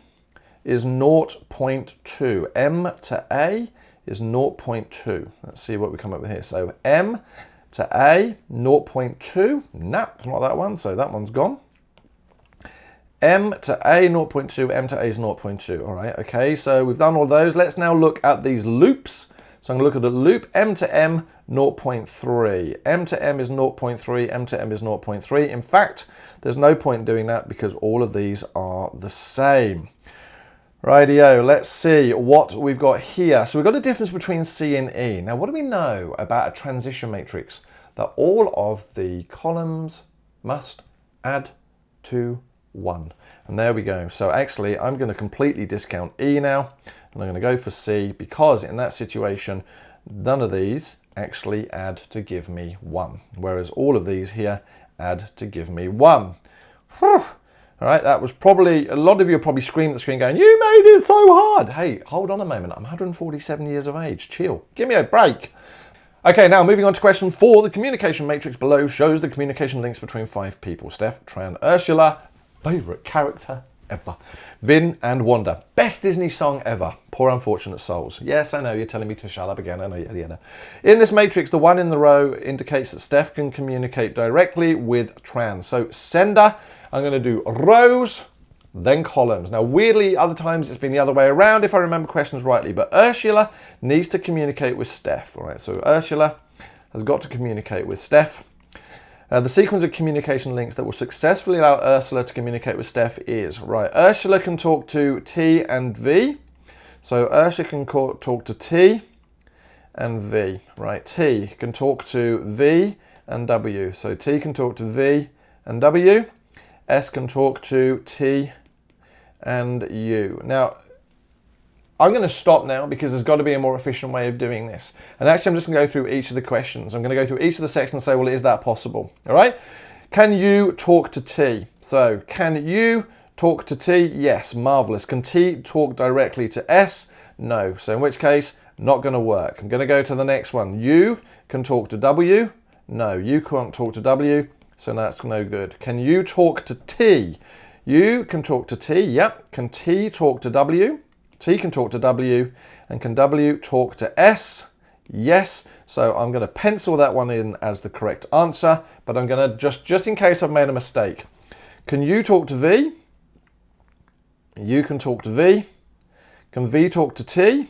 is 0.2. M to A is 0.2. Let's see what we come up with here. So M to A, 0.2. Nah, not that one, so that one's gone. M to A, 0.2. M to A is 0.2. All right, okay, so we've done all those. Let's now look at these loops. So I'm going to look at a loop. M to M, 0.3. M to M is 0.3. M to M is 0.3. In fact, there's no point doing that because all of these are the same. Rightio, let's see what we've got here. So we've got a difference between C and E. Now, what do we know about a transition matrix? That all of the columns must add to 1. And there we go. So actually, I'm going to completely discount E now, and I'm going to go for C because in that situation, none of these actually add to give me 1, whereas all of these here add to give me 1. Whew. All right, that was probably, a lot of you are probably screaming at the screen going, you made it so hard. Hey, hold on a moment. I'm 147 years of age. Chill. Give me a break. Okay, now moving on to question 4. The communication matrix below shows the communication links between 5 people. Steph, Tran, Ursula, favourite character ever. Vin and Wanda. Best Disney song ever. Poor Unfortunate Souls. Yes, I know, you're telling me to shut up again. I know, yeah. In this matrix, the 1 in the row indicates that Steph can communicate directly with Tran. So sender, I'm going to do rows, then columns. Now, weirdly, other times it's been the other way around if I remember questions rightly, but Ursula needs to communicate with Steph. All right, so Ursula has got to communicate with Steph. The sequence of communication links that will successfully allow Ursula to communicate with Steph is, right, Ursula can talk to T and V. So Ursula can talk to T and V, right? T can talk to V and W. So T can talk to V and W. S can talk to T and U. Now, I'm going to stop now because there's got to be a more efficient way of doing this. And actually, I'm just going to go through each of the questions. I'm going to go through each of the sections and say, well, is that possible? All right. Can you talk to T? So can you talk to T? Yes. Marvelous. Can T talk directly to S? No. So in which case, not going to work. I'm going to go to the next one. You can talk to W? No. You can't talk to W. So that's no good. Can you talk to T? You can talk to T. Yep. Can T talk to W? T can talk to W, and can W talk to S? Yes. So I'm going to pencil that one in as the correct answer, but I'm going to just in case I've made a mistake. Can you talk to V? You can talk to V. Can V talk to T?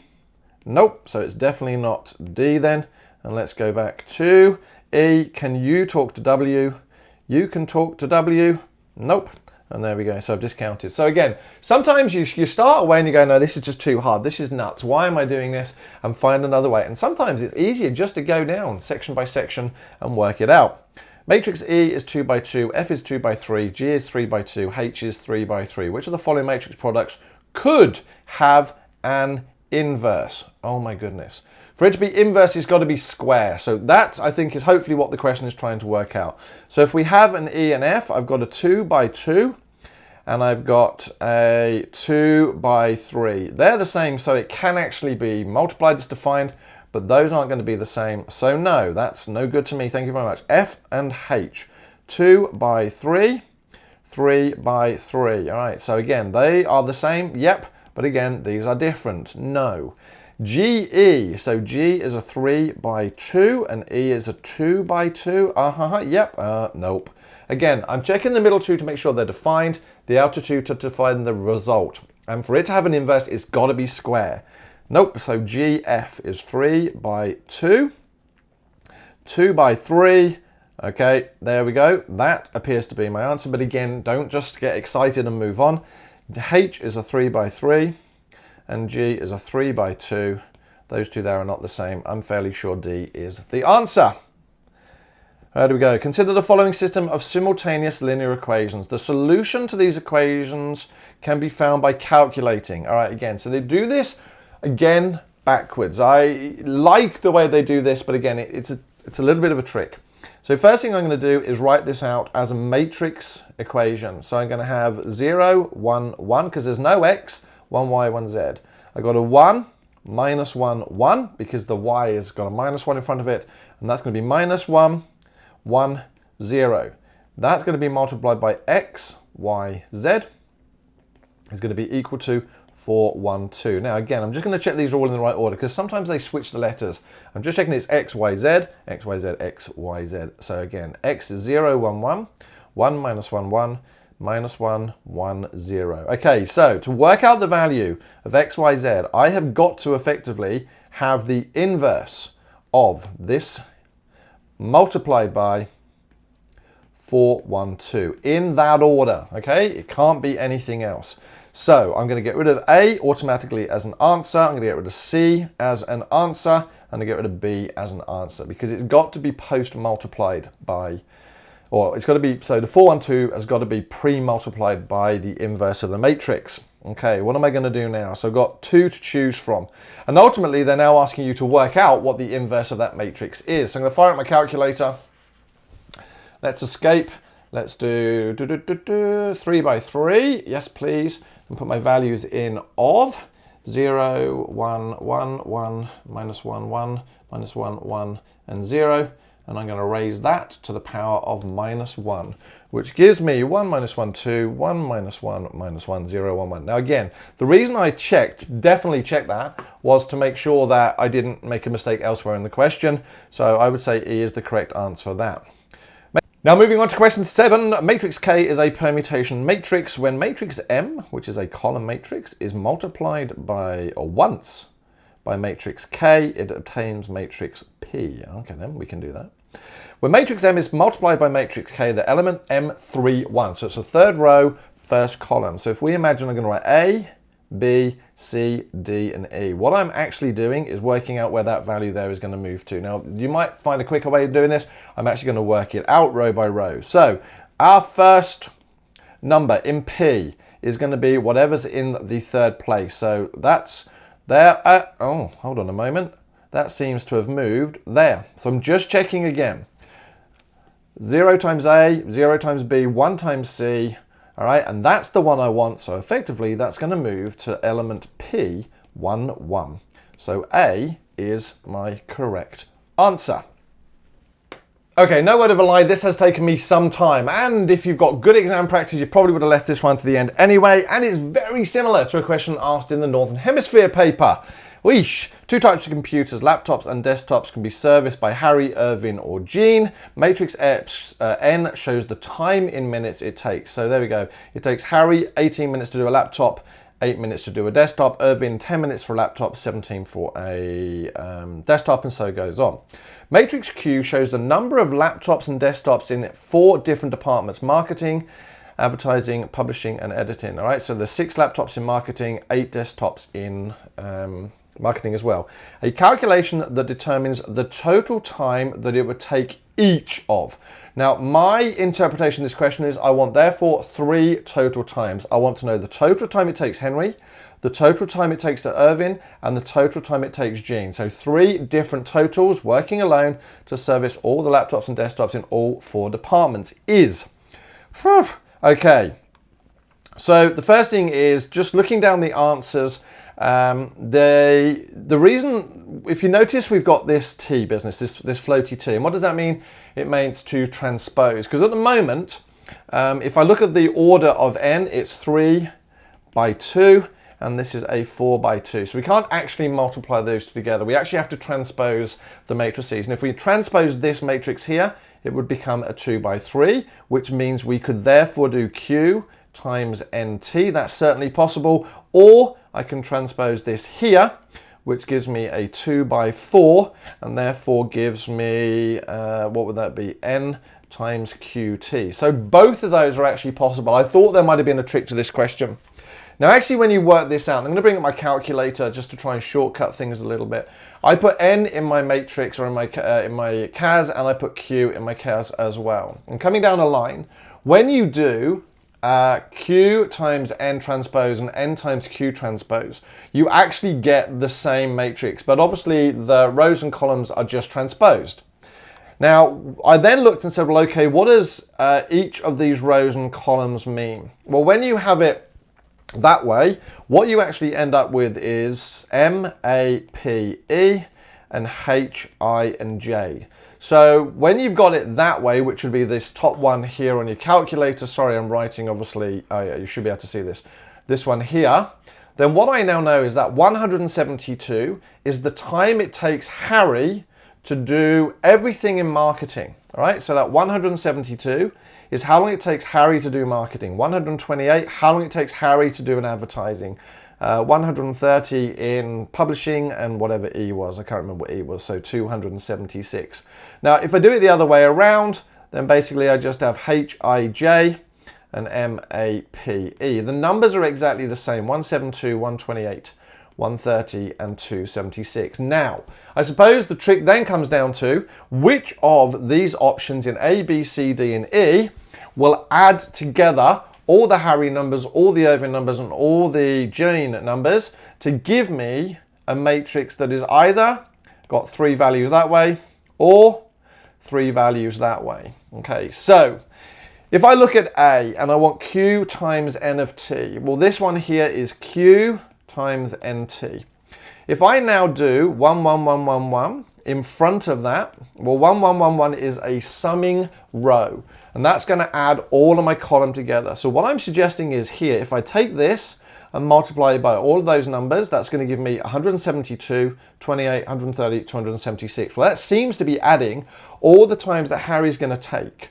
Nope. So it's definitely not D then. And let's go back to E. Can you talk to W? You can talk to W? Nope. And there we go. So I've discounted. So again, sometimes you start away and you go, no, this is just too hard. This is nuts. Why am I doing this? And find another way. And sometimes it's easier just to go down section by section and work it out. Matrix E is 2 by 2, F is 2 by 3, G is 3 by 2, H is 3 by 3. Which of the following matrix products could have an inverse? Oh my goodness. For it to be inverse, it's got to be square. So that, I think, is hopefully what the question is trying to work out. So if we have an E and F, I've got a 2 by 2. And I've got a 2 by 3. They're the same, so it can actually be multiplied as defined, but those aren't going to be the same. So no, that's no good to me. Thank you very much. F and H. 2 by 3, 3 by 3. All right, so again, they are the same. Yep, but again, these are different. No. GE, so G is a 3 by 2, and E is a 2 by 2. Yep, nope. Again, I'm checking the middle two to make sure they're defined, the outer two to define the result. And for it to have an inverse, it's got to be square. Nope, so GF is 3 by 2, 2 by 3. Okay, there we go. That appears to be my answer. But again, don't just get excited and move on. H is a 3 by 3, and G is a 3 by 2. Those two there are not the same. I'm fairly sure D is the answer. There we go. Consider the following system of simultaneous linear equations. The solution to these equations can be found by calculating. All right, again, so they do this again backwards. I like the way they do this, but again, it's a little bit of a trick. So first thing I'm going to do is write this out as a matrix equation. So I'm going to have 0, 1, 1, because there's no x, 1, y, 1, z. I got a 1, minus 1, 1, because the y has got a minus 1 in front of it, and that's going to be minus 1, 1, 0. That's going to be multiplied by x, y, z is going to be equal to 4, 1, 2. Now again, I'm just going to check these are all in the right order because sometimes they switch the letters. I'm just checking it's x, y, z, x, y, z, x, y, z. So again, x is 0, 1, 1, 1 minus 1, 1, minus 1, 1, 0. Okay, so to work out the value of x, y, z, I have got to effectively have the inverse of this multiplied by 4, 1, 2 in that order. Okay, it can't be anything else. So I'm going to get rid of A automatically as an answer. I'm going to get rid of C as an answer, and I get rid of B as an answer because it's got to be post multiplied by, or it's got to be, so the 4, 1, 2 has got to be pre-multiplied by the inverse of the matrix. Okay, what am I going to do now? So I've got 2 to choose from. And ultimately, they're now asking you to work out what the inverse of that matrix is. So I'm going to fire up my calculator. Let's escape. Let's do 3 by 3. Yes, please. And put my values in of 0, 1, 1, 1, minus 1, 1, minus 1, 1, and 0. And I'm going to raise that to the power of minus 1, which gives me 1 minus 1, 2, 1 minus 1, minus 1, 0, 1, 1. Now again, the reason I definitely checked that, was to make sure that I didn't make a mistake elsewhere in the question. So I would say E is the correct answer for that. Now moving on to question 7, matrix K is a permutation matrix when matrix M, which is a column matrix, is multiplied by, or once, by matrix K, it obtains matrix P. Okay then, we can do that. When matrix M is multiplied by matrix K, the element M3, 1. So it's the third row, first column. So if we imagine I'm going to write A, B, C, D, and E. What I'm actually doing is working out where that value there is going to move to. Now, you might find a quicker way of doing this. I'm actually going to work it out row by row. So our first number in P is going to be whatever's in the third place. So that's there. Oh, hold on a moment. That seems to have moved there. So I'm just checking again. 0 times A, 0 times B, 1 times C. All right, and that's the one I want. So effectively, that's going to move to element P, 1, 1. So A is my correct answer. Okay, no word of a lie, this has taken me some time, and if you've got good exam practice, you probably would have left this one to the end anyway, and it's very similar to a question asked in the Northern Hemisphere paper. Weesh! 2 types of computers, laptops and desktops, can be serviced by Harry, Irvin or Jean. Matrix N shows the time in minutes it takes. So there we go. It takes Harry 18 minutes to do a laptop, 8 minutes to do a desktop, Irvin 10 minutes for a laptop, 17 for a desktop, and so it goes on. Matrix Q shows the number of laptops and desktops in 4 different departments: marketing, advertising, publishing, and editing. All right, so there's 6 laptops in marketing, 8 desktops in marketing as well. A calculation that determines the total time that it would take each of. Now, my interpretation of this question is I want therefore 3 total times. I want to know the total time it takes Henry, the total time it takes to Irvin, and the total time it takes Jean. So 3 different totals working alone to service all the laptops and desktops in all 4 departments is. Okay, so the first thing is just looking down the answers. The reason, if you notice, we've got this T business, this floaty T. And what does that mean? It means to transpose. Because at the moment, if I look at the order of N, it's 3 by 2. And this is a 4 by 2. So we can't actually multiply those together. We actually have to transpose the matrices. And if we transpose this matrix here, it would become a 2 by 3, which means we could therefore do Q times NT. That's certainly possible. Or I can transpose this here, which gives me a 2 by 4, and therefore gives me, what would that be? N times QT. So both of those are actually possible. I thought there might have been a trick to this question. Now, actually, when you work this out, I'm going to bring up my calculator just to try and shortcut things a little bit. I put N in my matrix or in my CAS, and I put Q in my CAS as well. And coming down a line, when you do Q times N transpose and N times Q transpose, you actually get the same matrix, but obviously the rows and columns are just transposed. Now, I then looked and said, well, okay, what does each of these rows and columns mean? Well, when you have it that way, what you actually end up with is M, A, P, E, and H, I, and J. So when you've got it that way, which would be this top one here on your calculator, sorry, I'm writing, obviously, oh yeah, you should be able to see this one here, then what I now know is that 172 is the time it takes Harry to do everything in marketing, all right? So that 172 is how long it takes Harry to do marketing. 128, how long it takes Harry to do an advertising. 130 in publishing, and whatever E was, I can't remember what E was, so 276. Now, if I do it the other way around, then basically I just have H-I-J and M-A-P-E. The numbers are exactly the same, 172, 128, 130, and 276. Now, I suppose the trick then comes down to which of these options in A, B, C, D, and E will add together all the Harry numbers, all the Irvin numbers, and all the Jean numbers to give me a matrix that is either got 3 values that way or 3 values that way. Okay, so if I look at A and I want Q times N of T, well, this one here is Q times NT. If I now do 1, 1, 1, 1, 1 in front of that, well, 1, 1, 1, 1 is a summing row, and that's going to add all of my column together. So what I'm suggesting is here, if I take this and multiply it by all of those numbers, that's going to give me 172, 28, 130, 276. Well, that seems to be adding all the times that Harry's going to take.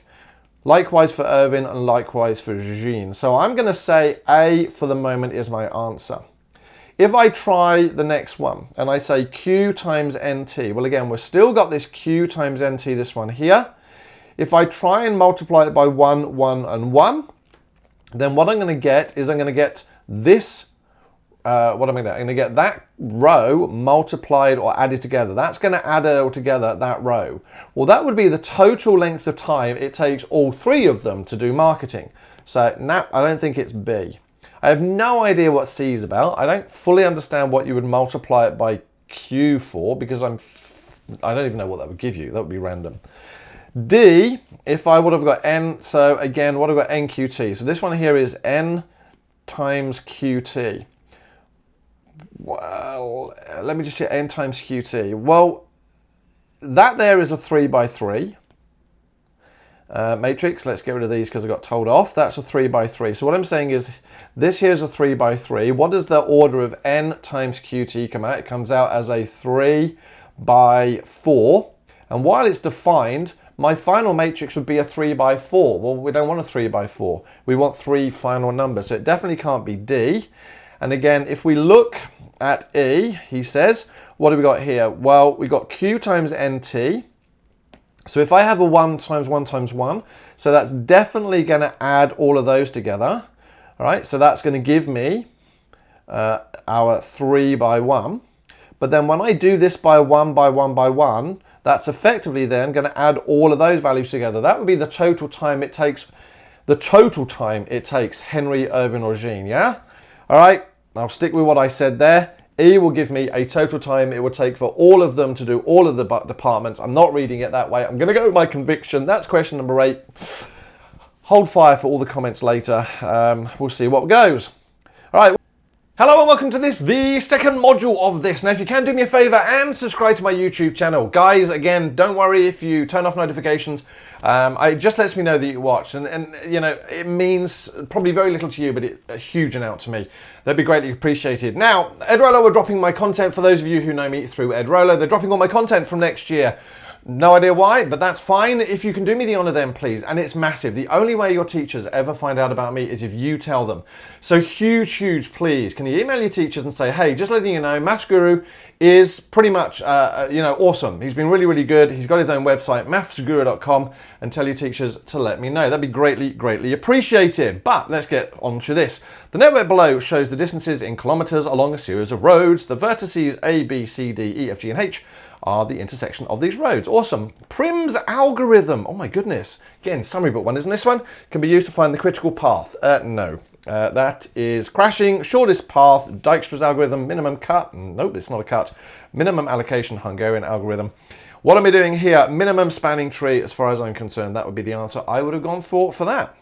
Likewise for Irvin and likewise for Jean. So I'm going to say A for the moment is my answer. If I try the next one and I say Q times NT, well, again, we've still got this Q times NT, this one here. If I try and multiply it by 1, 1, and 1, then what I'm going to get is I'm going to get this, what am I going to get? I'm going to get that row multiplied or added together. That's going to add it all together, that row. Well, that would be the total length of time it takes all 3 of them to do marketing. So, no, I don't think it's B. I have no idea what C is about. I don't fully understand what you would multiply it by Q for, because I don't even know what that would give you. That would be random. D, if I would have got N, so again, what have I got? NQT. So this one here is N times QT. Well, let me just check N times QT. Well, that there is a 3 by 3 matrix. Let's get rid of these because I got told off. That's a 3 by 3. So what I'm saying is this here is a 3 by 3. What does the order of N times QT come out? It comes out as a 3 by 4. And while it's defined, my final matrix would be a 3 by 4. Well, we don't want a 3 by 4. We want 3 final numbers. So it definitely can't be D. And again, if we look at E, he says, what do we got here? Well, we got Q times NT. So if I have a 1 times 1 times 1, so that's definitely going to add all of those together. All right, so that's going to give me our 3 by 1. But then when I do this by 1 by 1 by 1, that's effectively then going to add all of those values together. That would be the total time it takes, Henry, Irving, or Jean, yeah? All right, I'll stick with what I said there. E will give me a total time it would take for all of them to do all of the departments. I'm not reading it that way. I'm going to go with my conviction. That's question number 8. Hold fire for all the comments later. We'll see what goes. All right. Hello and welcome to the second module of this. Now, if you can do me a favor and subscribe to my YouTube channel. Guys, again, don't worry if you turn off notifications. It just lets me know that you watched, and you know, it means probably very little to you, but a huge amount to me. That'd be greatly appreciated. Now, Errata are dropping my content, for those of you who know me through Errata. They're dropping all my content from next year. No idea why, but that's fine. If you can do me the honor then, please. And it's massive. The only way your teachers ever find out about me is if you tell them. So huge, please. Can you email your teachers and say, hey, just letting you know, Maths Guru is pretty much, awesome. He's been really good. He's got his own website, mathsguru.com, and tell your teachers to let me know. That'd be greatly appreciated. But let's get on to this. The network below shows the distances in kilometers along a series of roads. The vertices A, B, C, D, E, F, G, and H are the intersection of these roads. Awesome. Prim's algorithm. Oh my goodness. Again, summary book one, isn't this one? Can be used to find the critical path. No. That is crashing, shortest path, Dijkstra's algorithm, minimum cut. Nope, it's not a cut. Minimum allocation, Hungarian algorithm. What am I doing here? Minimum spanning tree, as far as I'm concerned. That would be the answer I would have gone for that.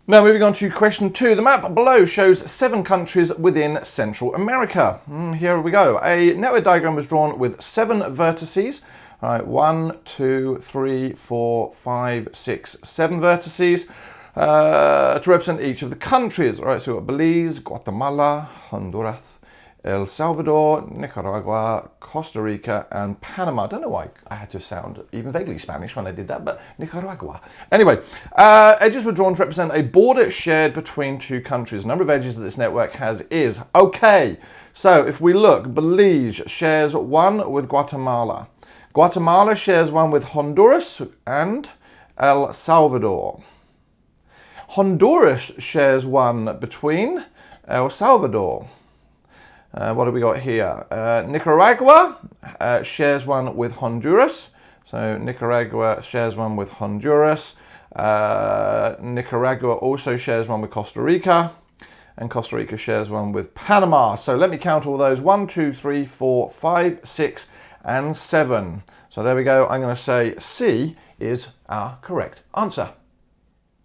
Now, moving on to question 2. The map below shows 7 countries within Central America. Here we go. A network diagram was drawn with 7 vertices. All right, 1, 2, 3, 4, 5, 6, 7 vertices to represent each of the countries. All right, so we've got Belize, Guatemala, Honduras, El Salvador, Nicaragua, Costa Rica, and Panama. I don't know why I had to sound even vaguely Spanish when I did that, but Nicaragua. Anyway, edges were drawn to represent a border shared between 2 countries. The number of edges that this network has is, okay, so if we look, Belize shares 1 with Guatemala. Guatemala shares 1 with Honduras and El Salvador. Honduras shares 1 between El Salvador. What have we got here? Nicaragua shares 1 with Honduras. So Nicaragua shares 1 with Honduras. Nicaragua also shares 1 with Costa Rica. And Costa Rica shares 1 with Panama. So let me count all those. 1, 2, 3, 4, 5, 6, and 7. So there we go. I'm going to say C is our correct answer.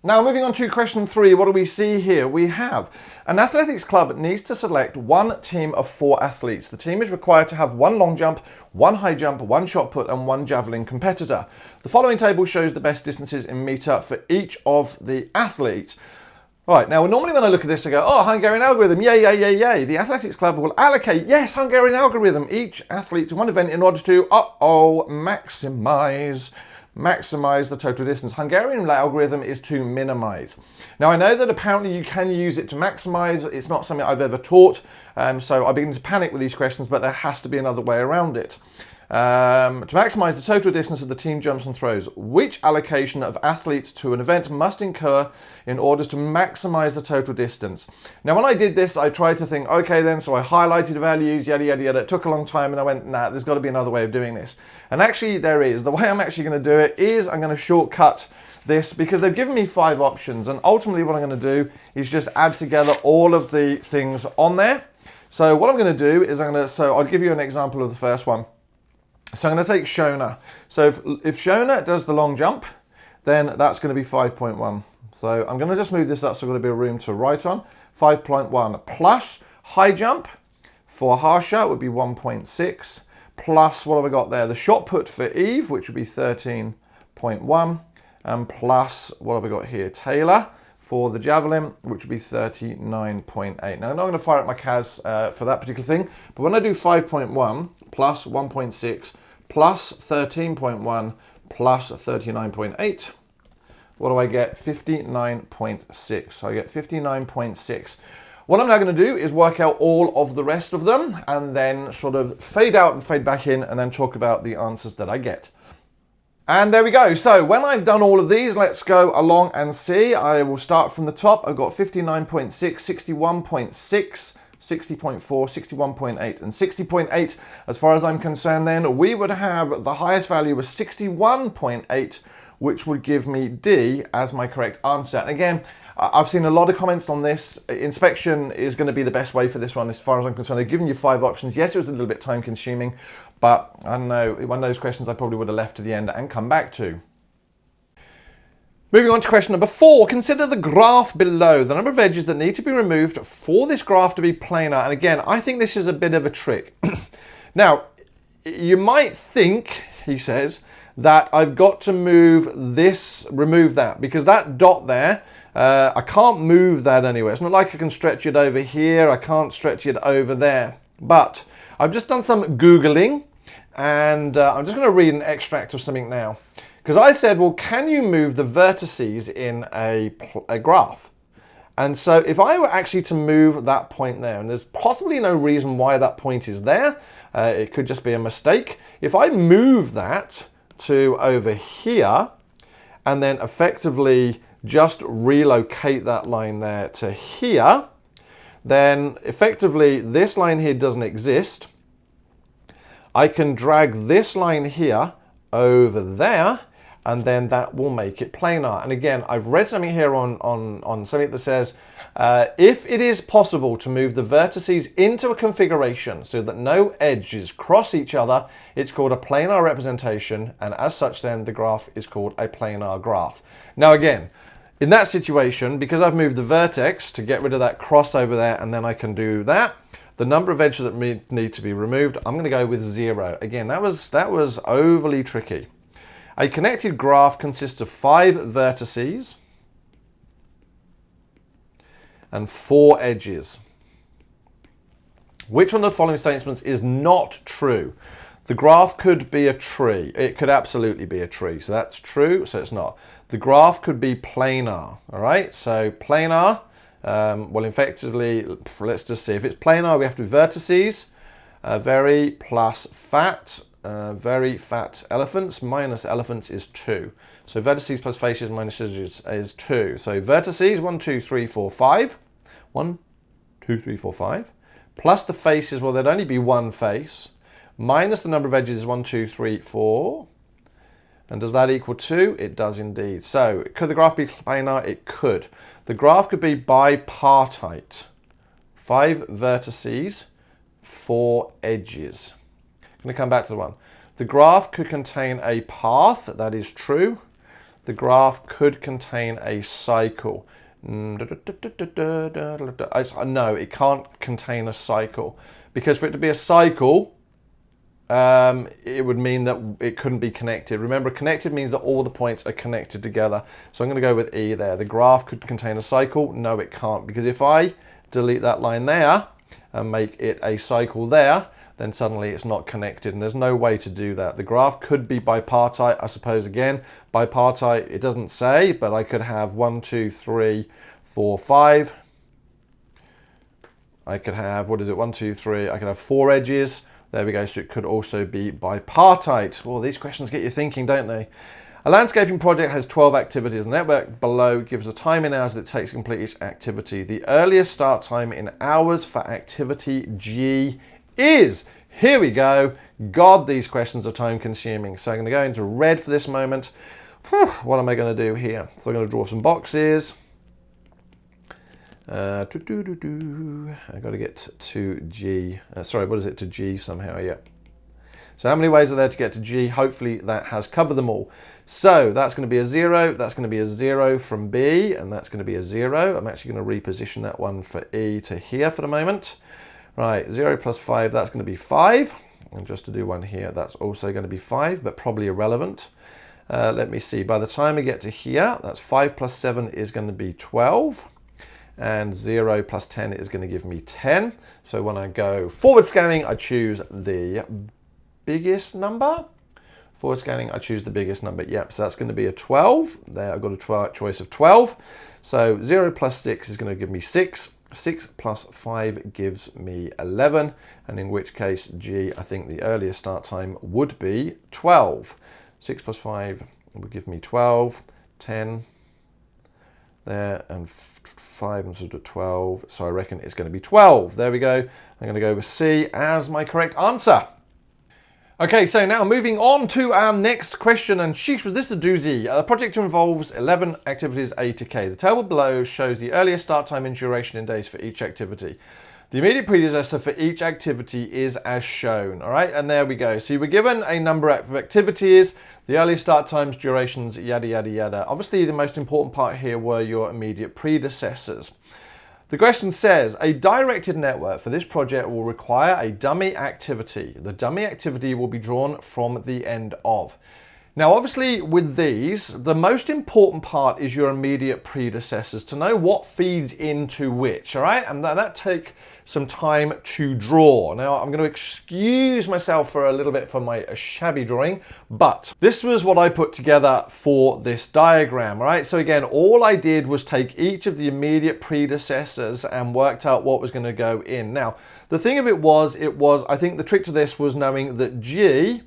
Now, moving on to question 3, what do we see here? We have an athletics club needs to select 1 team of 4 athletes. The team is required to have 1 long jump, 1 high jump, 1 shot put, and 1 javelin competitor. The following table shows the best distances in meter for each of the athletes. All right, now normally when I look at this, I go, oh, Hungarian algorithm, yay. The athletics club will allocate, yes, Hungarian algorithm, each athlete to 1 event in order to, maximize the total distance. Hungarian algorithm is to minimize. Now, I know that apparently you can use it to maximize. It's not something I've ever taught, so I begin to panic with these questions, but there has to be another way around it. To maximize the total distance of the team jumps and throws, which allocation of athlete to an event must incur in order to maximize the total distance? Now, when I did this, I tried to think, okay then, so I highlighted the values, yada. It took a long time and I went, nah, there's got to be another way of doing this. And actually there is. The way I'm actually going to do it is I'm going to shortcut this because they've given me 5 options, and ultimately what I'm going to do is just add together all of the things on there. So what I'm going to do is I'll give you an example of the first one. So I'm going to take Shona. So if Shona does the long jump, then that's going to be 5.1. So I'm going to just move this up so I've got a bit of room to write on. 5.1 plus high jump for Harsha would be 1.6, plus what have I got there? The shot put for Eve, which would be 13.1, and plus what have I got here? Taylor for the javelin, which would be 39.8. Now I'm not going to fire up my CAS for that particular thing, but when I do 5.1 plus 1.6 plus 13.1 plus 39.8, what do I get? 59.6. So I get 59.6. What I'm now going to do is work out all of the rest of them and then sort of fade out and fade back in and then talk about the answers that I get. And there we go. So when I've done all of these, let's go along and see. I will start from the top. I've got 59.6, 61.6, 60.4, 61.8 and 60.8. As far as I'm concerned then, we would have the highest value was 61.8, which would give me D as my correct answer. And again, I've seen a lot of comments on this. Inspection is going to be the best way for this one as far as I'm concerned. They've given you 5 options. Yes, it was a little bit time consuming, but I don't know, one of those questions I probably would have left to the end and come back to. Moving on to question number 4, consider the graph below, the number of edges that need to be removed for this graph to be planar. And again, I think this is a bit of a trick. Now, you might think, he says, that I've got to remove that, because that dot there, I can't move that anywhere. It's not like I can stretch it over here, I can't stretch it over there. But I've just done some Googling, and I'm just going to read an extract of something now. Because I said, well, can you move the vertices in a graph? And so if I were actually to move that point there, and there's possibly no reason why that point is there, it could just be a mistake. If I move that to over here and then effectively just relocate that line there to here, then effectively this line here doesn't exist. I can drag this line here over there, and then that will make it planar. And again, I've read something here on something that says, if it is possible to move the vertices into a configuration so that no edges cross each other, it's called a planar representation, and as such then the graph is called a planar graph. Now again, in that situation, because I've moved the vertex to get rid of that crossover there, and then I can do that, the number of edges that need to be removed, I'm going to go with 0. Again, that was overly tricky. A connected graph consists of 5 vertices and 4 edges. Which one of the following statements is not true? The graph could be a tree. It could absolutely be a tree. So that's true, so it's not. The graph could be planar, all right? So planar, well, effectively, let's just see. If it's planar, we have to do vertices, very plus fat, very fat elephants minus elephants is 2. So vertices plus faces minus edges is 2. So vertices, 1, 2, 3, 4, 5. 1, 2, 3, 4, 5. Plus the faces, well, there'd only be 1 face. Minus the number of edges, 1, 2, 3, 4. And does that equal 2? It does indeed. So could the graph be planar? It could. The graph could be bipartite. 5 vertices, 4 edges. I'm going to come back to the one. The graph could contain a path. That is true. The graph could contain a cycle. No, it can't contain a cycle. Because for it to be a cycle, it would mean that it couldn't be connected. Remember, connected means that all the points are connected together. So I'm going to go with E there. The graph could contain a cycle. No, it can't. Because if I delete that line there and make it a cycle there, then suddenly it's not connected, and there's no way to do that. The graph could be bipartite, I suppose. Again, bipartite, it doesn't say, but I could have 1, 2, 3, 4, 5. I could have, 1, 2, 3, I could have 4 edges. There we go, so it could also be bipartite. Well, these questions get you thinking, don't they? A landscaping project has 12 activities. The network below gives the time in hours that it takes to complete each activity. The earliest start time in hours for activity G is, here we go. God, these questions are time consuming. So I'm going to go into red for this moment. What am I going to do here? So I'm going to draw some boxes. I got to get to G. Sorry, what is it, to G somehow? Yeah. So how many ways are there to get to G? Hopefully that has covered them all. So that's going to be a 0. That's going to be a 0 from B, and that's going to be a 0. I'm actually going to reposition that one for E to here for the moment. Right, 0 plus 5, that's going to be 5. And just to do one here, that's also going to be 5, but probably irrelevant. Let me see. By the time I get to here, that's 5 plus 7 is going to be 12. And 0 plus 10 is going to give me 10. So when I go forward scanning, I choose the biggest number. Forward scanning, I choose the biggest number. Yep, so that's going to be a 12. There, I've got a choice of 12. So 0 plus 6 is going to give me 6. 6 plus 5 gives me 11. And in which case, G, I think the earliest start time would be 12. 6 plus 5 would give me 12. 10 there, and 5 and sort of 12. So I reckon it's going to be 12. There we go. I'm going to go with C as my correct answer. Okay, so now moving on to our next question, and sheesh, was this a doozy? The project involves 11 activities A to K. The table below shows the earliest start time and duration in days for each activity. The immediate predecessor for each activity is as shown, all right? And there we go. So you were given a number of activities, the earliest start times, durations, yada, yada, yada. Obviously, the most important part here were your immediate predecessors. The question says, a directed network for this project will require a dummy activity. The dummy activity will be drawn from the end of. Now, obviously, with these, the most important part is your immediate predecessors, to know what feeds into which, all right? And that take some time to draw. Now, I'm going to excuse myself for a little bit for my shabby drawing, but this was what I put together for this diagram, all right? So again, all I did was take each of the immediate predecessors and worked out what was going to go in. Now, the thing of it was, I think the trick to this was knowing that G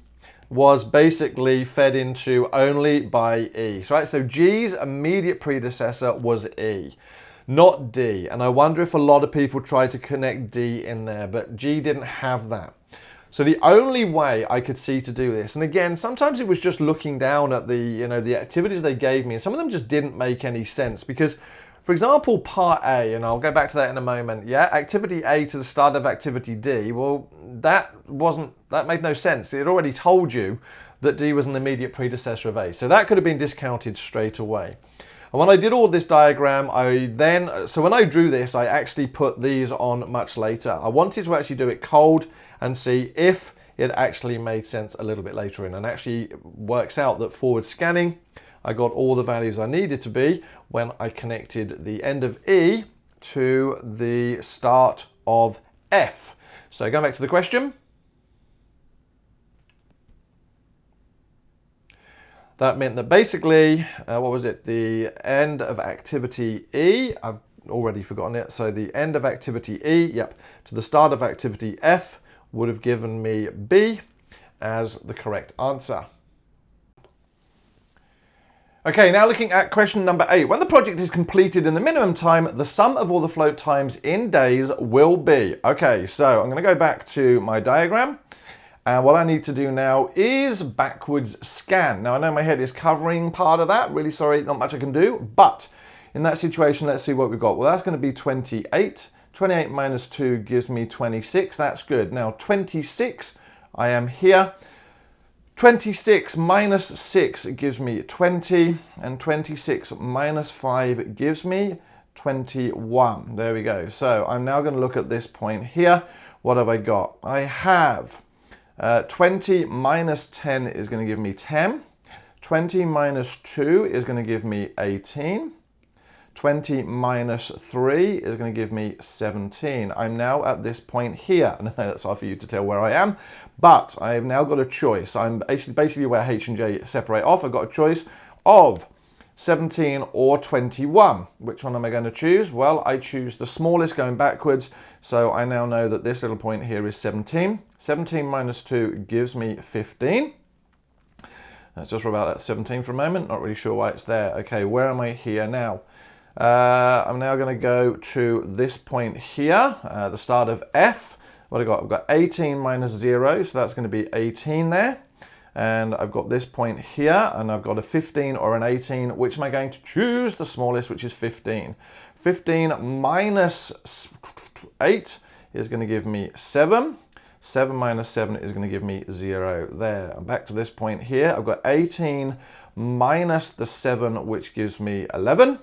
was basically fed into only by E. So, right, so G's immediate predecessor was E, not D. And I wonder if a lot of people tried to connect D in there, but G didn't have that. So the only way I could see to do this, and again, sometimes it was just looking down at the, the activities they gave me, and some of them just didn't make any sense because, for example, part A, and I'll go back to that in a moment, yeah, activity A to the start of activity D, well, that made no sense. It already told you that D was an immediate predecessor of A. So that could have been discounted straight away. And when I did all this diagram, so when I drew this, I actually put these on much later. I wanted to actually do it cold and see if it actually made sense a little bit later in. And actually works out that forward scanning, I got all the values I needed to be when I connected the end of E to the start of F. So going back to the question. That meant that basically, what was it? The end of activity E, I've already forgotten it. So the end of activity E, yep, to the start of activity F would have given me B as the correct answer. Okay, now looking at question number 8. When the project is completed in the minimum time, the sum of all the float times in days will be. Okay, so I'm going to go back to my diagram. And what I need to do now is backwards scan. Now, I know my head is covering part of that. Really sorry, not much I can do. But in that situation, let's see what we've got. Well, that's going to be 28. 28 minus 2 gives me 26. That's good. Now, 26, I am here. 26 minus 6 gives me 20, and 26 minus 5 gives me 21. There we go. So I'm now going to look at this point here. What have I got? I have 20 minus 10 is going to give me 10. 20 minus 2 is going to give me 18. 20 minus 3 is going to give me 17. I'm now at this point here. And I know that's hard for you to tell where I am, but I have now got a choice. I'm basically where H and J separate off. I've got a choice of 17 or 21. Which one am I going to choose? Well, I choose the smallest going backwards. So I now know that this little point here is 17. 17 minus 2 gives me 15. Let's just about that 17 for a moment. Not really sure why it's there. Okay, where am I here now? I'm now going to go to this point here, the start of F. What have I got? I've got 18 minus 0, so that's going to be 18 there. And I've got this point here, and I've got a 15 or an 18. Which am I going to choose? The smallest, which is 15. 15 minus 8 is going to give me 7. 7 minus 7 is going to give me 0 there. And back to this point here, I've got 18 minus the 7, which gives me 11.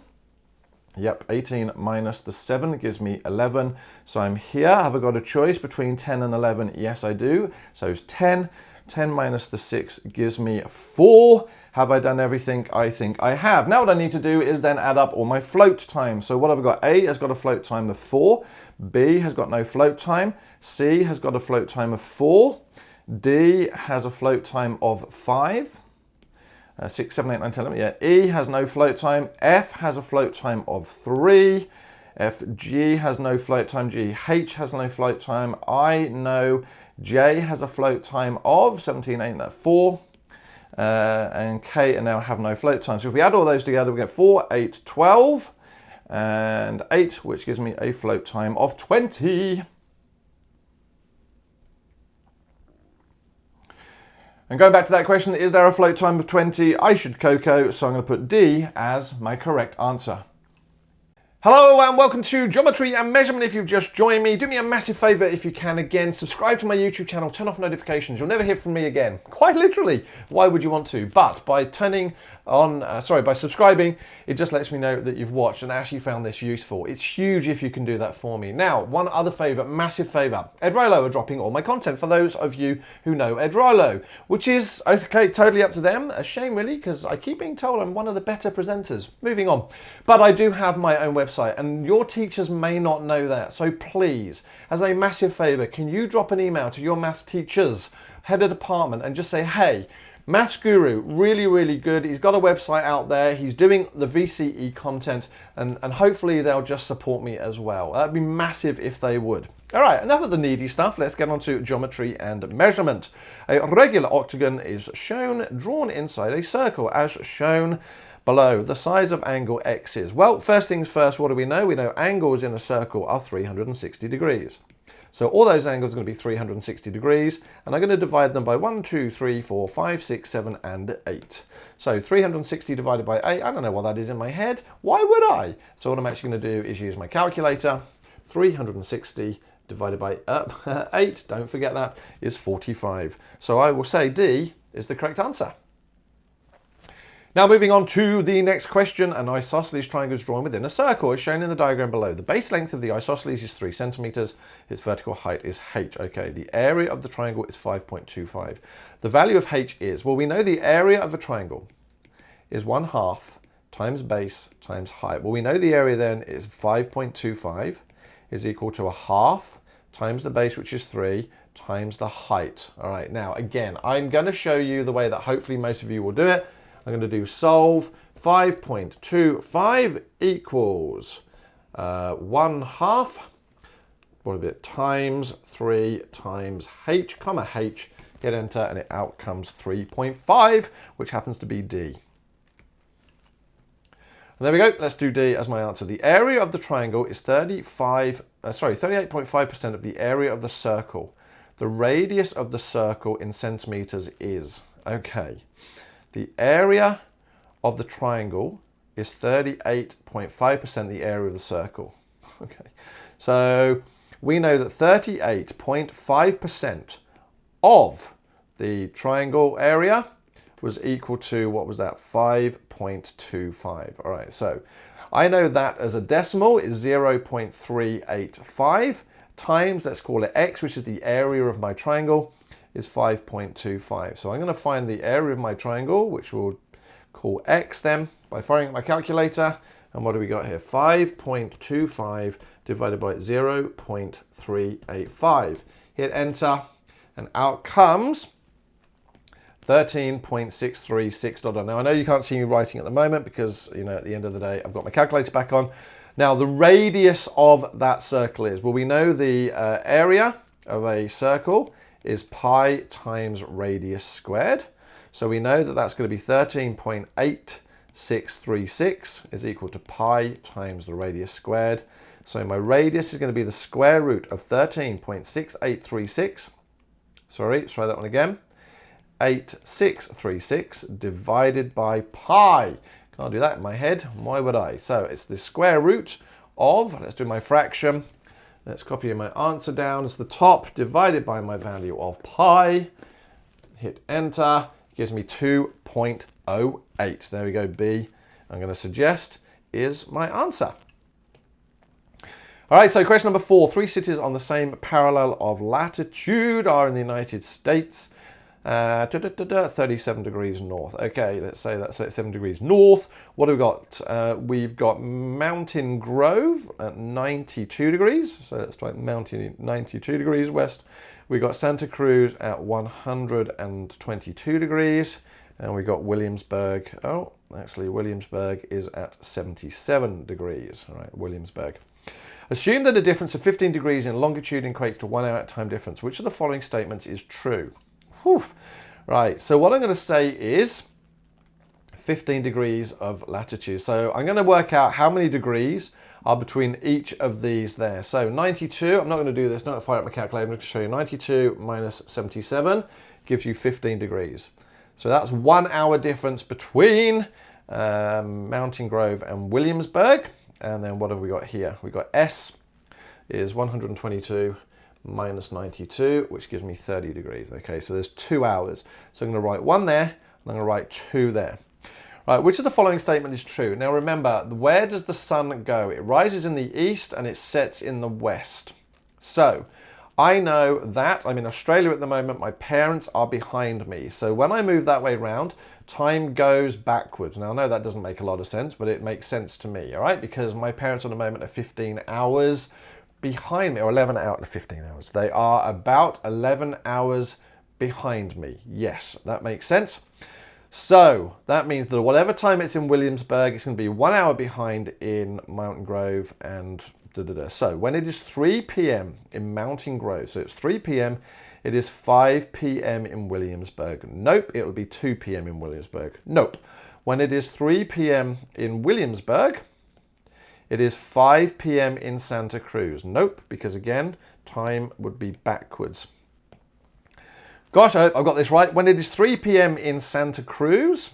Yep, 18 minus the 7 gives me 11. So I'm here. Have I got a choice between 10 and 11? Yes, I do. So it's 10. 10 minus the 6 gives me 4. Have I done everything? I think I have. Now what I need to do is then add up all my float time. So what I've got, A has got a float time of 4. B has got no float time. C has got a float time of 4. D has a float time of 5. 6, 7, 8, 9, 10, 11. Yeah. E has no float time. F has a float time of 3. F, G has no float time. G, H has no float time. I know J has a float time of 17, 8, 4. And K and now have no float time. So if we add all those together, we get 4, 8, 12, and 8, which gives me a float time of 20. And going back to that question, is there a float time of 20? I should Coco, so I'm going to put D as my correct answer. Hello and welcome to Geometry and Measurement. If you've just joined me, do me a massive favour if you can again, subscribe to my YouTube channel, turn off notifications, you'll never hear from me again. Quite literally, why would you want to? But by turning on, by subscribing, it just lets me know that you've watched and actually found this useful. It's huge if you can do that for me. Now, one other favour, massive favour. Edrilo are dropping all my content for those of you who know Edrilo, which is, okay, totally up to them. A shame really, because I keep being told I'm one of the better presenters. Moving on. But I do have my own website, and your teachers may not know that. So please, as a massive favour, can you drop an email to your maths teachers, head of department, and just say, hey, Maths Guru, really, really good. He's got a website out there. He's doing the VCE content, and hopefully they'll just support me as well. That'd be massive if they would. All right, enough of the needy stuff. Let's get on to geometry and measurement. A regular octagon is drawn inside a circle, as shown below. The size of angle X is. Well, first things first, what do we know? We know angles in a circle are 360 degrees. So all those angles are going to be 360 degrees, and I'm going to divide them by 1, 2, 3, 4, 5, 6, 7, and 8. So 360 divided by 8, I don't know what that is in my head. Why would I? So what I'm actually going to do is use my calculator. 360 divided by 8, don't forget that, is 45. So I will say D is the correct answer. Now moving on to the next question, an isosceles triangle is drawn within a circle as shown in the diagram below. The base length of the isosceles is 3 centimeters, its vertical height is h. Okay, the area of the triangle is 5.25. The value of h is, well, we know the area of a triangle is 1/2 times base times height. Well, we know the area then is 5.25 is equal to 1/2 times the base, which is 3, times the height. All right, now again, I'm going to show you the way that hopefully most of you will do it. I'm going to do solve. 5.25 equals 1/2, what of it, times 3 times h, comma h, hit enter, and it out comes 3.5, which happens to be D. And there we go, let's do D as my answer. The area of the triangle is 38.5% of the area of the circle. The radius of the circle in centimeters is, okay. The area of the triangle is 38.5% the area of the circle. Okay, so we know that 38.5% of the triangle area was equal to, what was that, 5.25. All right, so I know that as a decimal is 0.385 times, let's call it x, which is the area of my triangle, is 5.25. So I'm going to find the area of my triangle, which we'll call x then, by firing at my calculator. And what do we got here? 5.25 divided by 0.385. Hit enter, and out comes 13.636. Now I know you can't see me writing at the moment because, you know, at the end of the day, I've got my calculator back on. Now the radius of that circle is, well, we know the area of a circle is pi times radius squared. So we know that that's going to be 13.8636 is equal to pi times the radius squared. So my radius is going to be the square root of 13.6836. Sorry, let's try that one again. 0.8636 divided by pi. Can't do that in my head. Why would I? So it's the square root of, let's do my fraction. Let's copy my answer down as the top divided by my value of pi. Hit enter. Gives me 2.08. There we go. B, I'm going to suggest, is my answer. All right, so question number 4. 3 cities on the same parallel of latitude are in the United States. 37 degrees north. Okay, let's say that's 37 degrees north. What have we got? We've got Mountain Grove at 92 degrees. So let's try Mountain 92 degrees west. We got Santa Cruz at 122 degrees. And we got Williamsburg. Oh, actually Williamsburg is at 77 degrees. All right, Williamsburg. Assume that a difference of 15 degrees in longitude equates to 1 hour time difference. Which of the following statements is true? Whew. Right, so what I'm going to say is 15 degrees of latitude. So I'm going to work out how many degrees are between each of these there. So 92, I'm not going to do this, not to fire up my calculator, I'm going to show you 92 minus 77 gives you 15 degrees. So that's 1 hour difference between Mountain Grove and Williamsburg. And then what have we got here? We've got S is 122 minus 92, which gives me 30 degrees. Okay, so there's 2 hours. So I'm going to write 1 there, and I'm going to write 2 there. Right, which of the following statement is true? Now remember, where does the sun go? It rises in the east and it sets in the west. So I know that I'm in Australia at the moment. My parents are behind me. So when I move that way around, time goes backwards. Now I know that doesn't make a lot of sense, but it makes sense to me, all right? Because my parents at the moment are 15 hours behind me, or 11 out of 15 hours. They are about 11 hours behind me. Yes, that makes sense. So that means that whatever time it's in Williamsburg, it's going to be 1 hour behind in Mountain Grove and So when it is 3 p.m. in Mountain Grove, so it's 3 p.m., it is 5 p.m. in Williamsburg. Nope, it will be 2 p.m. in Williamsburg. Nope. When it is 3 p.m. in Williamsburg, it is 5 p.m. in Santa Cruz. Nope, because again, time would be backwards. Gosh, I hope I've got this right. When it is 3 p.m. in Santa Cruz,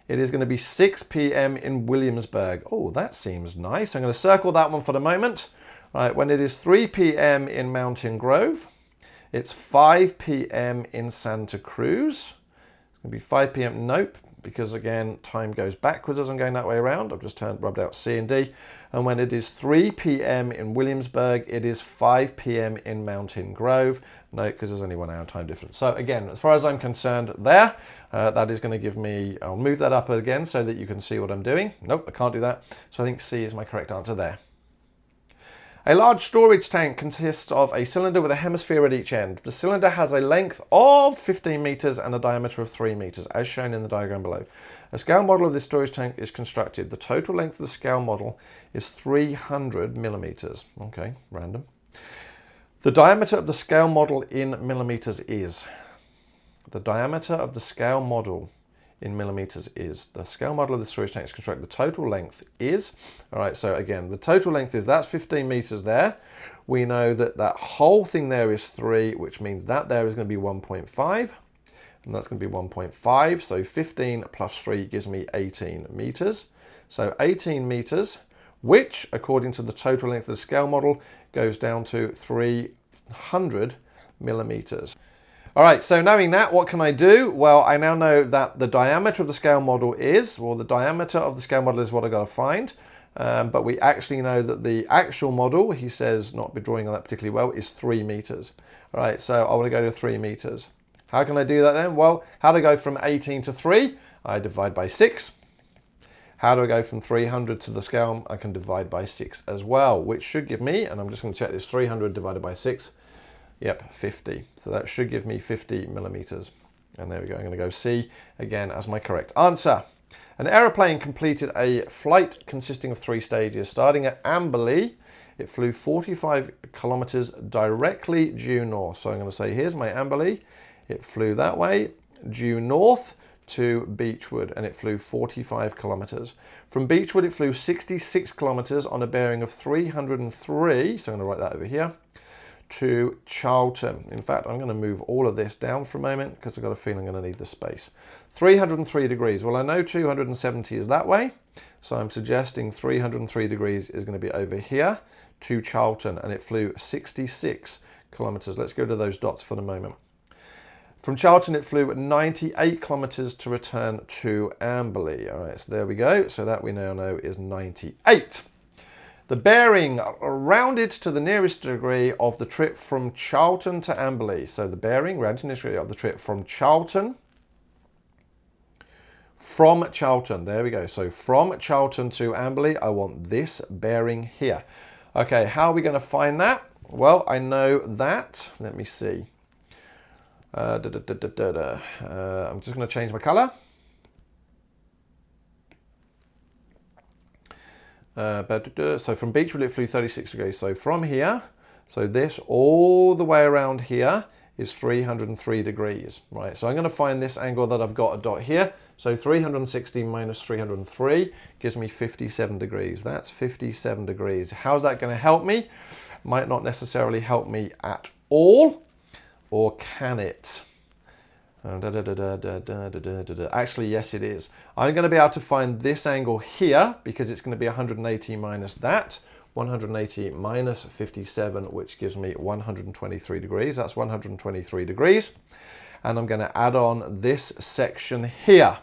it is going to be 6 p.m. in Williamsburg. Oh, that seems nice. I'm going to circle that one for the moment. Right, when it is 3 p.m. in Mountain Grove, it's 5 p.m. in Santa Cruz. It's going to be 5 p.m. Nope, because again, time goes backwards as I'm going that way around. I've just rubbed out C and D. And when it is 3 p.m. in Williamsburg, it is 5 p.m. in Mountain Grove. No, because there's only 1 hour time difference. So again, as far as I'm concerned there, that is going to give me, I'll move that up again so that you can see what I'm doing. Nope, I can't do that. So I think C is my correct answer there. A large storage tank consists of a cylinder with a hemisphere at each end. The cylinder has a length of 15 meters and a diameter of 3 meters, as shown in the diagram below. A scale model of this storage tank is constructed. The total length of the scale model is 300 millimeters. Okay, random. The diameter of the scale model in millimeters is. The diameter of the scale model in millimeters is. The scale model of the storage tank is constructed. The total length is. All right, so again, the total length is, that's 15 meters there. We know that that whole thing there is 3, which means that there is going to be 1.5. And that's going to be 1.5. So 15 plus 3 gives me 18 meters. So 18 meters, which, according to the total length of the scale model, goes down to 300 millimeters. All right, so knowing that, what can I do? Well, I now know that the diameter of the scale model is, well, the diameter of the scale model is what I've got to find. But we actually know that the actual model, he says, not be drawing on that particularly well, is 3 meters. All right, so I want to go to 3 meters. How can I do that then? Well, how do I go from 18 to 3? I divide by 6. How do I go from 300 to the scale? I can divide by 6 as well, which should give me, and I'm just going to check this, 300 divided by 6. Yep, 50. So that should give me 50 millimeters. And there we go. I'm going to go C again as my correct answer. An aeroplane completed a flight consisting of 3 stages. Starting at Amberley, it flew 45 kilometers directly due north. So I'm going to say, here's my Amberley. It flew that way, due north to Beechwood, and it flew 45 kilometers. From Beechwood, it flew 66 kilometers on a bearing of 303. So I'm going to write that over here. to Charlton. In fact, I'm going to move all of this down for a moment because I've got a feeling I'm going to need the space. 303 degrees. Well, I know 270 is that way, so I'm suggesting 303 degrees is going to be over here to Charlton, and it flew 66 kilometers. Let's go to those dots for the moment. From Charlton, it flew 98 kilometers to return to Amberley. All right, so there we go. So that we now know is 98. The bearing rounded to the nearest degree of the trip from Charlton to Amberley. So the bearing rounded to the nearest degree of the trip from Charlton. There we go. So from Charlton to Amberley, I want this bearing here. Okay, how are we going to find that? Well, I know that. Let me see. I'm just going to change my color. So from Beechwood it flew 36 degrees. So from here, so this all the way around here is 303 degrees, right? So I'm going to find this angle that I've got a dot here. So 360 minus 303 gives me 57 degrees. That's 57 degrees. How's that going to help me? Might not necessarily help me at all, or can it? Actually, yes, it is. I'm going to be able to find this angle here because it's going to be 180 minus that. 180 minus 57, which gives me 123 degrees. That's 123 degrees. And I'm going to add on this section here.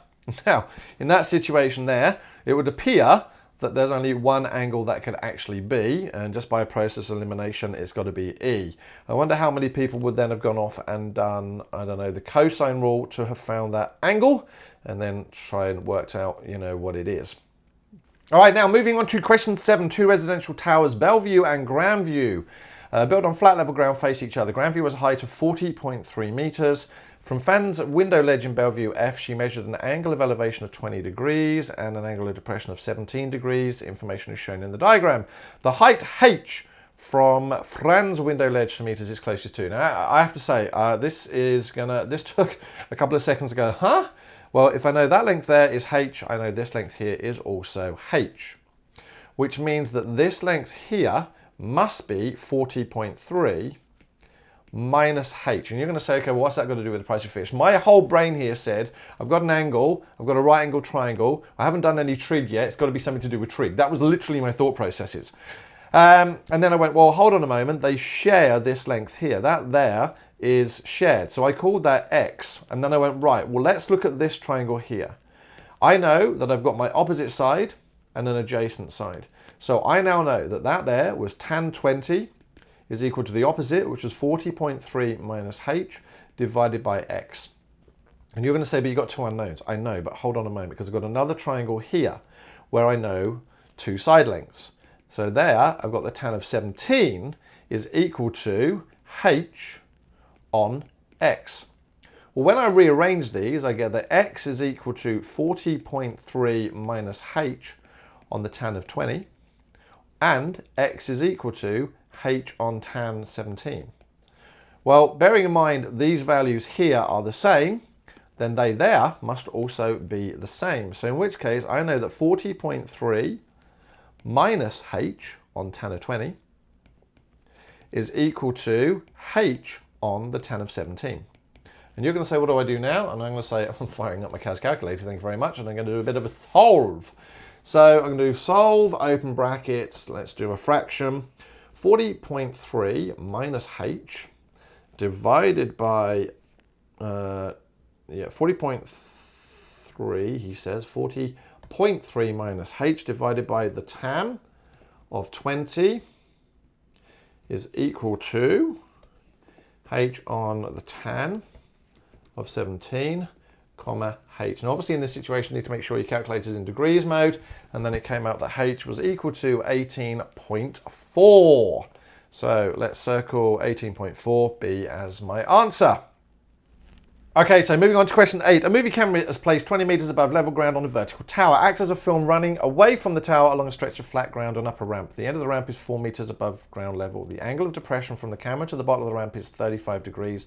Now, in that situation there, it would appear that there's only one angle that could actually be, and just by a process of elimination, it's got to be E. I wonder how many people would then have gone off and done, I don't know, the cosine rule to have found that angle, and then try and worked out, you know, what it is. All right, now moving on to question 7, 2 residential towers, Bellevue and Grandview. Built on flat level ground face each other. Grandview has a height of 40.3 meters. From Fan's window ledge in Bellevue F, she measured an angle of elevation of 20 degrees and an angle of depression of 17 degrees. Information is shown in the diagram. The height H from Fran's window ledge to meters is closest to. Now, I have to say, this took a couple of seconds to go, huh? Well, if I know that length there is H, I know this length here is also H, which means that this length here must be 40.3 minus H. And you're going to say, okay, well, what's that got to do with the price of fish? My whole brain here said, I've got an angle, I've got a right angle triangle, I haven't done any trig yet, it's got to be something to do with trig. That was literally my thought processes. And then I went, well, hold on a moment, they share this length here. That there is shared. So I called that X. And then I went, right, well, let's look at this triangle here. I know that I've got my opposite side and an adjacent side. So I now know that that there was tan 20 is equal to the opposite, which was 40.3 minus H divided by X. And you're going to say, but you've got two unknowns. I know, but hold on a moment, because I've got another triangle here where I know two side lengths. So there, I've got the tan of 17 is equal to H on X. Well, when I rearrange these, I get that X is equal to 40.3 minus H on the tan of 20, and X is equal to H on tan 17. Well, bearing in mind these values here are the same, then they there must also be the same. So in which case, I know that 40.3 minus H on tan of 20 is equal to H on the tan of 17. And you're going to say, what do I do now? And I'm going to say, I'm firing up my CAS calculator, thank you very much, and I'm going to do a bit of a solve. So I'm going to do solve, open brackets, let's do a fraction. 40.3 minus H divided by, 40.3, he says, 40.3 minus H divided by the tan of 20 is equal to H on the tan of 17, comma, H. And obviously in this situation, you need to make sure your calculator is in degrees mode, and then it came out that H was equal to 18.4. So let's circle 18.4 B as my answer. Okay, so moving on to question 8. A movie camera is placed 20 meters above level ground on a vertical tower. Acts as a film running away from the tower along a stretch of flat ground and up a ramp. The end of the ramp is 4 meters above ground level. The angle of depression from the camera to the bottom of the ramp is 35 degrees.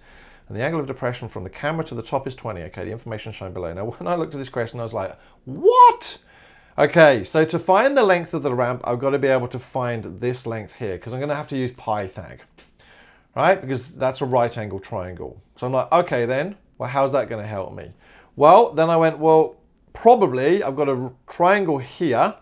And the angle of depression from the camera to the top is 20. Okay, the information shown below. Now, when I looked at this question, I was like, what? Okay, so to find the length of the ramp, I've got to be able to find this length here, because I'm going to have to use Pythag. right? Because that's a right angle triangle. So I'm like, okay then, well, how's that going to help me? Well, then I went, well, probably I've got a triangle here.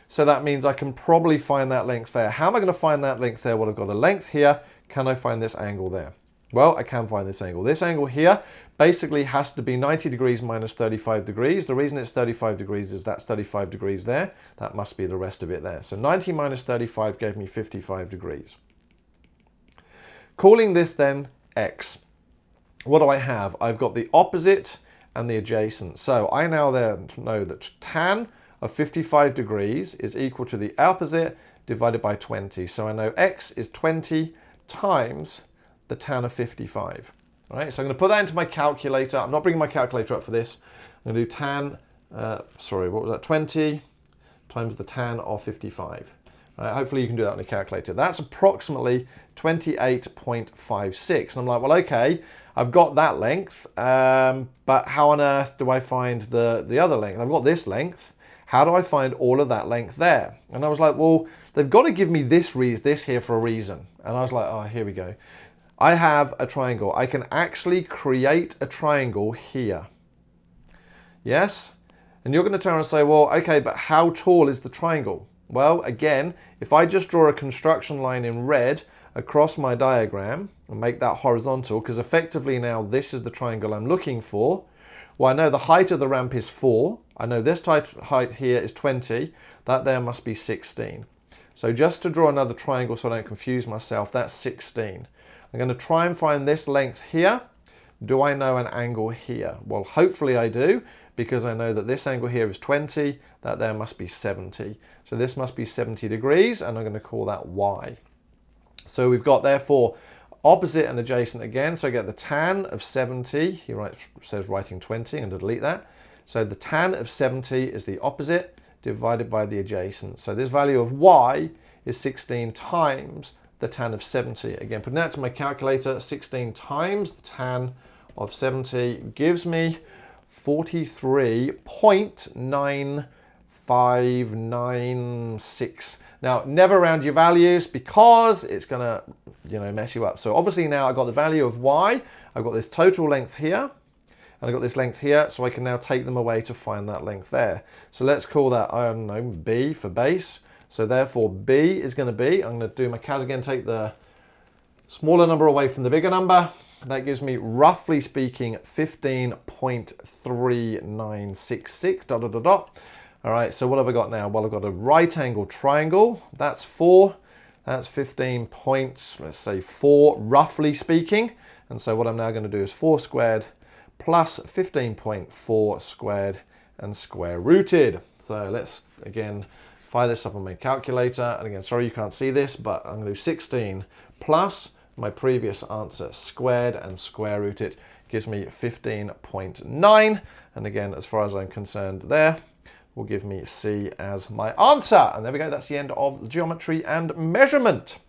So that means I can probably find that length there. How am I going to find that length there? Well, I've got a length here. Can I find this angle there? Well, I can find this angle. This angle here basically has to be 90 degrees minus 35 degrees. The reason it's 35 degrees is that's 35 degrees there. That must be the rest of it there. So 90 minus 35 gave me 55 degrees. Calling this then x. What do I have? I've got the opposite and the adjacent. So I now then know that tan of 55 degrees is equal to the opposite divided by 20. So I know x is 20 times the tan of 55. All right, so I'm going to put that into my calculator. I'm not bringing my calculator up for this. I'm going to do tan, what was that? 20 times the tan of 55. Hopefully you can do that on a calculator. That's approximately 28.56. And I'm like, well, okay, I've got that length, but how on earth do I find the other length? I've got this length. How do I find all of that length there? And I was like, well, they've got to give me this here for a reason. And I was like, oh, here we go. I have a triangle. I can actually create a triangle here. Yes? And you're going to turn and say, well, okay, but how tall is the triangle? Well, again, if I just draw a construction line in red across my diagram and make that horizontal, because effectively now this is the triangle I'm looking for. Well, I know the height of the ramp is 4. I know this height here is 20. That there must be 16. So just to draw another triangle so I don't confuse myself, that's 16. I'm going to try and find this length here. Do I know an angle here? Well, hopefully I do, because I know that this angle here is 20. That there must be 70. So this must be 70 degrees, and I'm going to call that y. So we've got, therefore, opposite and adjacent again. So I get the tan of 70. He says writing 20. I'm going to delete that. So the tan of 70 is the opposite divided by the adjacent. So this value of y is 16 times the tan of 70. Again, putting that to my calculator, 16 times the tan of 70 gives me 43.9596. Now, never round your values because it's going to, mess you up. So obviously now I've got the value of y. I've got this total length here, and I've got this length here, so I can now take them away to find that length there. So let's call that, I don't know, b for base. So therefore b is going to be, I'm going to do my cas again, take the smaller number away from the bigger number. That gives me, roughly speaking, 15.3966, ... All right, so what have I got now? Well, I've got a right angle triangle. That's 4. That's 15 points, let's say 4, roughly speaking. And so what I'm now going to do is 4 squared plus 15.4 squared and square rooted. So let's, again, fire this up on my calculator. And again, sorry you can't see this, but I'm going to do 16 plus my previous answer squared and square rooted. Gives me 15.9. And again, as far as I'm concerned there, will give me C as my answer. And there we go, that's the end of geometry and measurement.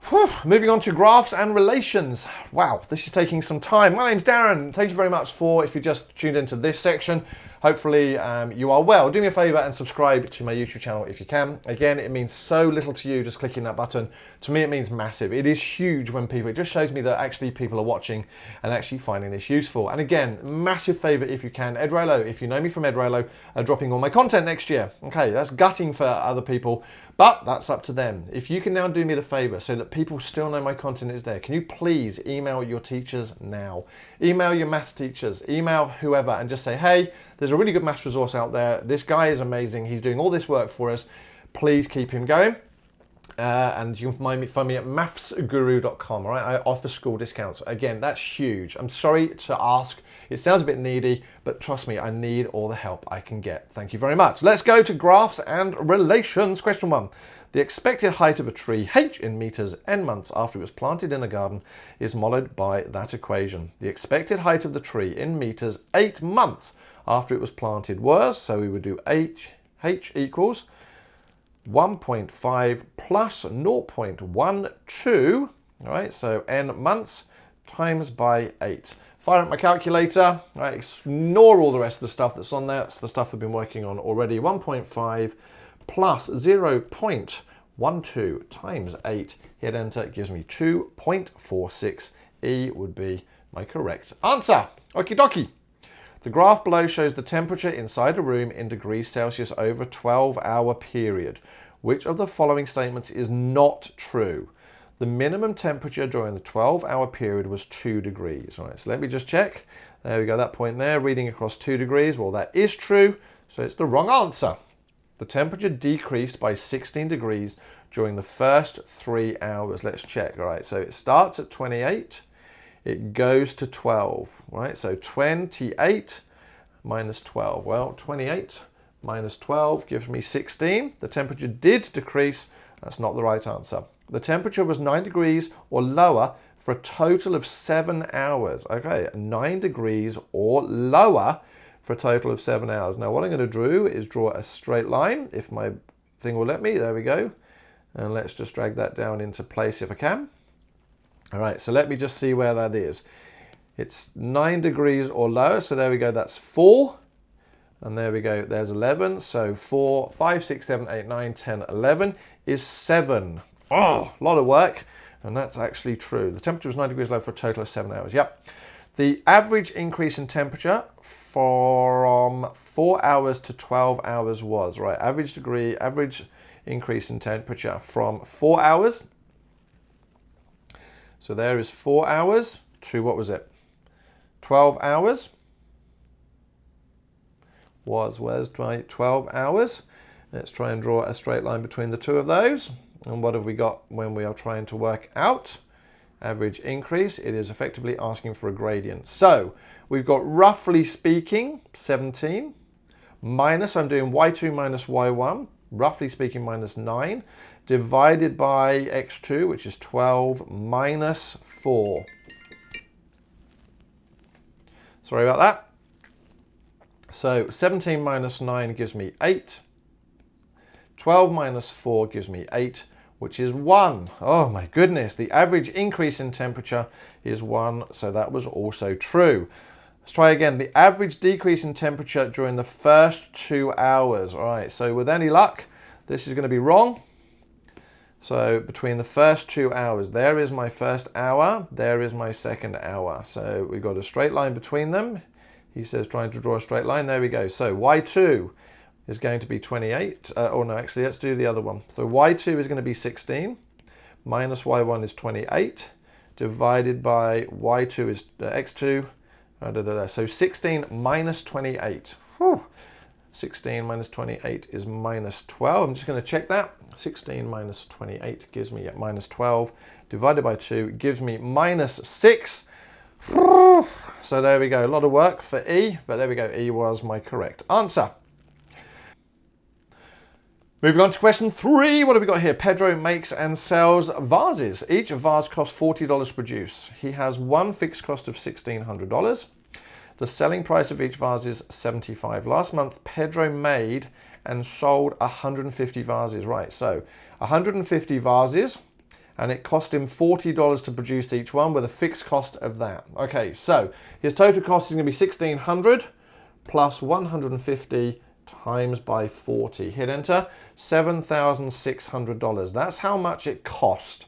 Whew. Moving on to graphs and relations. Wow, this is taking some time. My name's Darren. Thank you very much if you just tuned into this section. Hopefully you are well. Do me a favor and subscribe to my YouTube channel if you can. Again, it means so little to you just clicking that button. To me, it means massive. It is huge when it just shows me that actually people are watching and actually finding this useful. And again, massive favor if you can. Ed Rolo, if you know me from Ed Rolo, dropping all my content next year. Okay, that's gutting for other people, but that's up to them. If you can now do me the favor so that people still know my content is there, can you please email your teachers now? Email your maths teachers, email whoever, and just say, hey, there's a really good maths resource out there. This guy is amazing. He's doing all this work for us. Please keep him going. And you can find me at maffsguru.com. All right, I offer school discounts. Again, that's huge. I'm sorry to ask. It sounds a bit needy, but trust me, I need all the help I can get. Thank you very much. Let's go to graphs and relations. Question 1. The expected height of a tree, h in meters, n months after it was planted in a garden, is modeled by that equation. The expected height of the tree in meters 8 months after it was planted was, so we would do h equals 1.5 plus 0.12, all right, so n months times by 8. Fire up my calculator, right, ignore all the rest of the stuff that's on there. It's the stuff I've been working on already. 1.5 plus 0.12 12 times 8, hit enter, gives me 2.46. E would be my correct answer. Okie dokie. The graph below shows the temperature inside a room in degrees Celsius over a 12-hour period. Which of the following statements is not true? The minimum temperature during the 12-hour period was 2 degrees. All right, so let me just check. There we go, that point there, reading across 2 degrees. Well, that is true, so it's the wrong answer. The temperature decreased by 16 degrees during the first 3 hours. Let's check. All right, so it starts at 28. It goes to 12, right? So 28 minus 12. Well, 28 minus 12 gives me 16. The temperature did decrease. That's not the right answer. The temperature was 9 degrees or lower for a total of 7 hours. Okay, 9 degrees or lower for a total of 7 hours. Now what I'm going to do is draw a straight line, if my thing will let me. There we go. And let's just drag that down into place if I can. All right, so let me just see where that is. It's 9 degrees or lower, so there we go, that's 4. And there we go, there's 11. So 4, 5, 6, 7, 8, 9, 10, 11 is 7. Oh, a lot of work. And that's actually true. The temperature was 9 degrees low for a total of 7 hours. Yep. The average increase in temperature from 4 hours to 12 hours was, right, average increase in temperature from 4 hours. So there is 4 hours to, what was it? 12 hours. Where's 12 hours? Let's try and draw a straight line between the two of those. And what have we got when we are trying to work out average increase? It is effectively asking for a gradient. So we've got, roughly speaking, 17 minus, I'm doing y2 minus y1, roughly speaking minus 9, divided by x2, which is 12 minus 4. Sorry about that. So 17 minus 9 gives me 8. 12 minus 4 gives me 8, which is 1. Oh my goodness, the average increase in temperature is 1, so that was also true. Let's try again. The average decrease in temperature during the first 2 hours. All right, so with any luck, this is going to be wrong. So between the first 2 hours, there is my first hour, there is my second hour. So we've got a straight line between them. He says trying to draw a straight line. There we go. So y2 is going to be 28. Oh no, actually, let's do the other one. So y2 is going to be 16, minus y1 is 28, divided by y2 is x2. So 16 minus 28. Whew. 16 minus 28 is minus 12. I'm just going to check that. 16 minus 28 gives me minus 12. Divided by 2 gives me minus 6. So there we go. A lot of work for E, but there we go. E was my correct answer. Moving on to question 3. What have we got here? Pedro makes and sells vases. Each vase costs $40 to produce. He has one fixed cost of $1,600. The selling price of each vase is $75. Last month, Pedro made and sold 150 vases. Right, so 150 vases, and it cost him $40 to produce each one with a fixed cost of that. Okay, so his total cost is going to be $1,600 plus 150 times by 40. Hit enter. $7,600. That's how much it cost.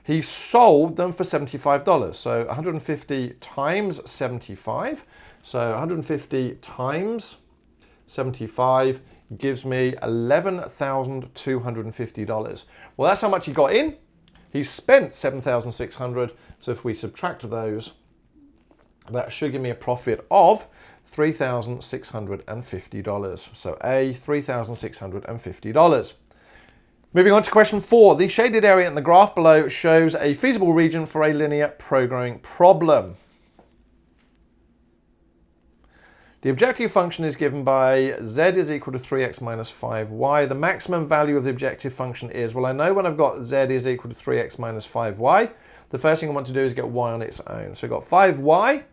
He sold them for $75. So 150 times 75. So 150 times 75 gives me $11,250. Well, that's how much he got in. He spent $7,600. So if we subtract those, that should give me a profit of $3,650. So A, $3,650. Moving on to question 4. The shaded area in the graph below shows a feasible region for a linear programming problem. The objective function is given by z is equal to 3x minus 5y. The maximum value of the objective function is, well, I know when I've got z is equal to 3x minus 5y, the first thing I want to do is get y on its own. So I've got 5y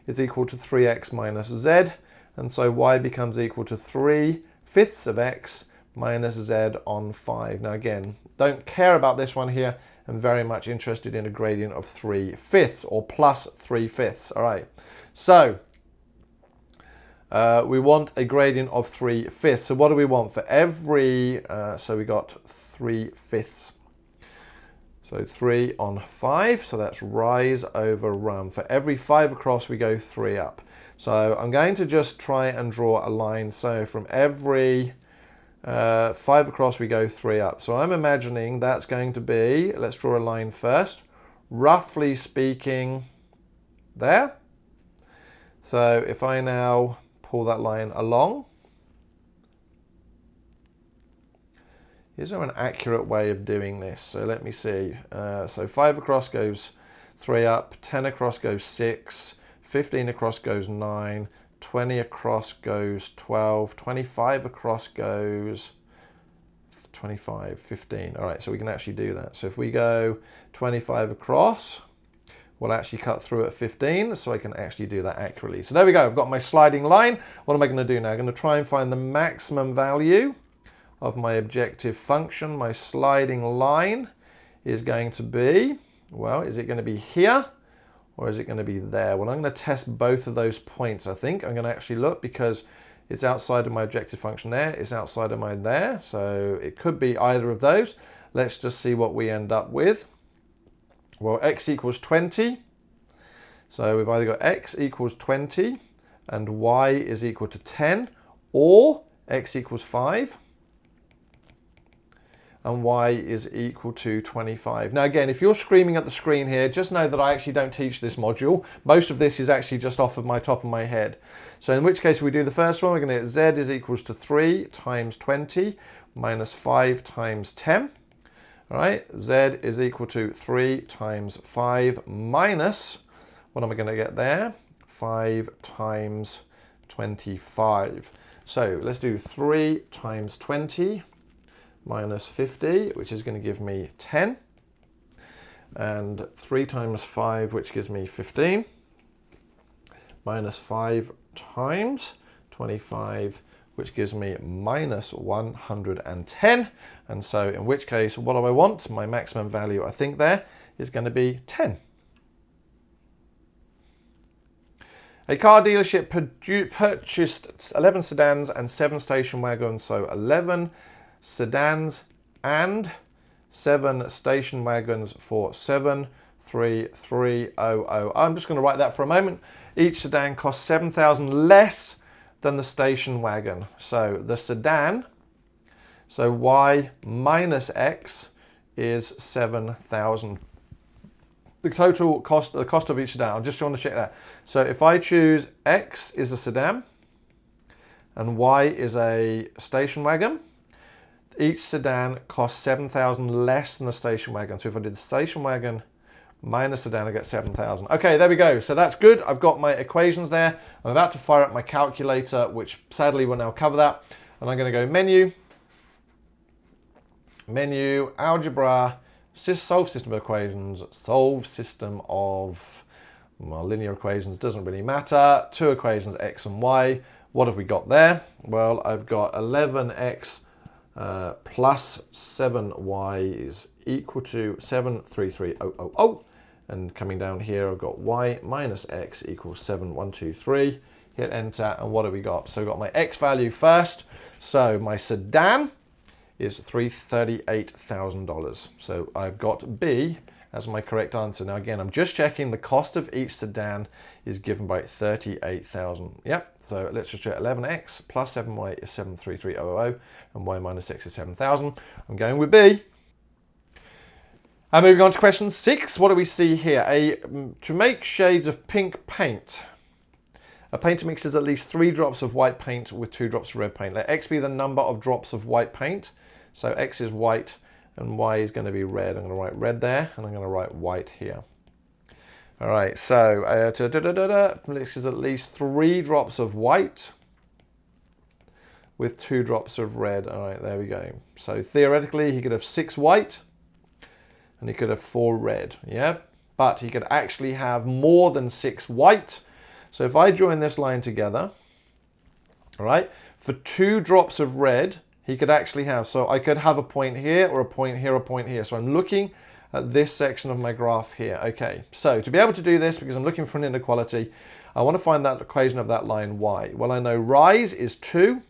is equal to 3x minus z, and so y becomes equal to 3/5 of x minus z on 5. Now again, don't care about this one here. I'm very much interested in a gradient of 3/5 or plus 3/5. All right, so we want a gradient of 3/5. So what do we want for every, so we got 3/5. So 3 on 5, so that's rise over run. For every 5 across, we go 3 up. So I'm going to just try and draw a line. So from every 5 across, we go 3 up. So I'm imagining that's going to be, let's draw a line first, roughly speaking, there. So if I now pull that line along, is there an accurate way of doing this? So let me see. So 5 across goes 3 up, 10 across goes 6, 15 across goes 9, 20 across goes 12, 25 across goes 25, 15. All right, so we can actually do that. So if we go 25 across, we'll actually cut through at 15, so I can actually do that accurately. So there we go, I've got my sliding line. What am I going to do now? I'm going to try and find the maximum value of my objective function. My sliding line is going to be, well, is it going to be here or is it going to be there? Well, I'm going to test both of those points, I think. I'm going to actually look because it's outside of my objective function there, it's outside of mine there, so it could be either of those. Let's just see what we end up with. Well, x equals 20. So we've either got x equals 20 and y is equal to 10, or x equals 5 and y is equal to 25. Now again, if you're screaming at the screen here, just know that I actually don't teach this module. Most of this is actually just off of my top of my head. So in which case we do the first one, we're going to get z is equals to 3 times 20 minus 5 times 10. All right, z is equal to 3 times 5 minus, what am I going to get there? 5 times 25. So let's do 3 times 20 minus 50, which is going to give me 10. And 3 times 5, which gives me 15. Minus 5 times 25, which gives me minus 110. And so in which case, what do I want? My maximum value, I think there, is going to be 10. A car dealership purchased 11 sedans and 7 station wagons, so 11 sedans and 7 station wagons for 73300. I'm just going to write that for a moment. Each sedan costs 7,000 less than the station wagon. So the sedan, so y minus x is 7,000. The total cost, the cost of each sedan, I just want to check that. So if I choose x is a sedan and y is a station wagon, each sedan costs 7,000 less than the station wagon. So if I did the station wagon minus sedan, I get 7,000. Okay, there we go. So that's good. I've got my equations there. I'm about to fire up my calculator, which sadly will now cover that. And I'm going to go menu, algebra, solve system of equations, solve system of, well, linear equations, doesn't really matter. 2 equations, x and y. What have we got there? Well, I've got 11x plus 7y is equal to 733,000. And coming down here, I've got y minus x equals 7,123. Hit enter, and what have we got? So I've got my x value first. So my sedan is $338,000. So I've got B as my correct answer. Now again, I'm just checking the cost of each sedan is given by 38,000. Yep, so let's just check 11x plus 7y is 733,000 and y minus x is 7,000. I'm going with B. And moving on to question 6, what do we see here? To make shades of pink paint, a painter mixes at least 3 drops of white paint with 2 drops of red paint. Let x be the number of drops of white paint. So x is white and y is going to be red. I'm going to write red there and I'm going to write white here. All right, so mixes at least 3 drops of white with 2 drops of red. All right, there we go. So theoretically, he could have 6 white and he could have 4 red, yeah? But he could actually have more than 6 white. So if I join this line together, all right, for 2 drops of red, he could actually have, so I could have a point here or a point here or a point here. So I'm looking at this section of my graph here. Okay, so to be able to do this, because I'm looking for an inequality, I want to find that equation of that line y. Well, I know rise is 2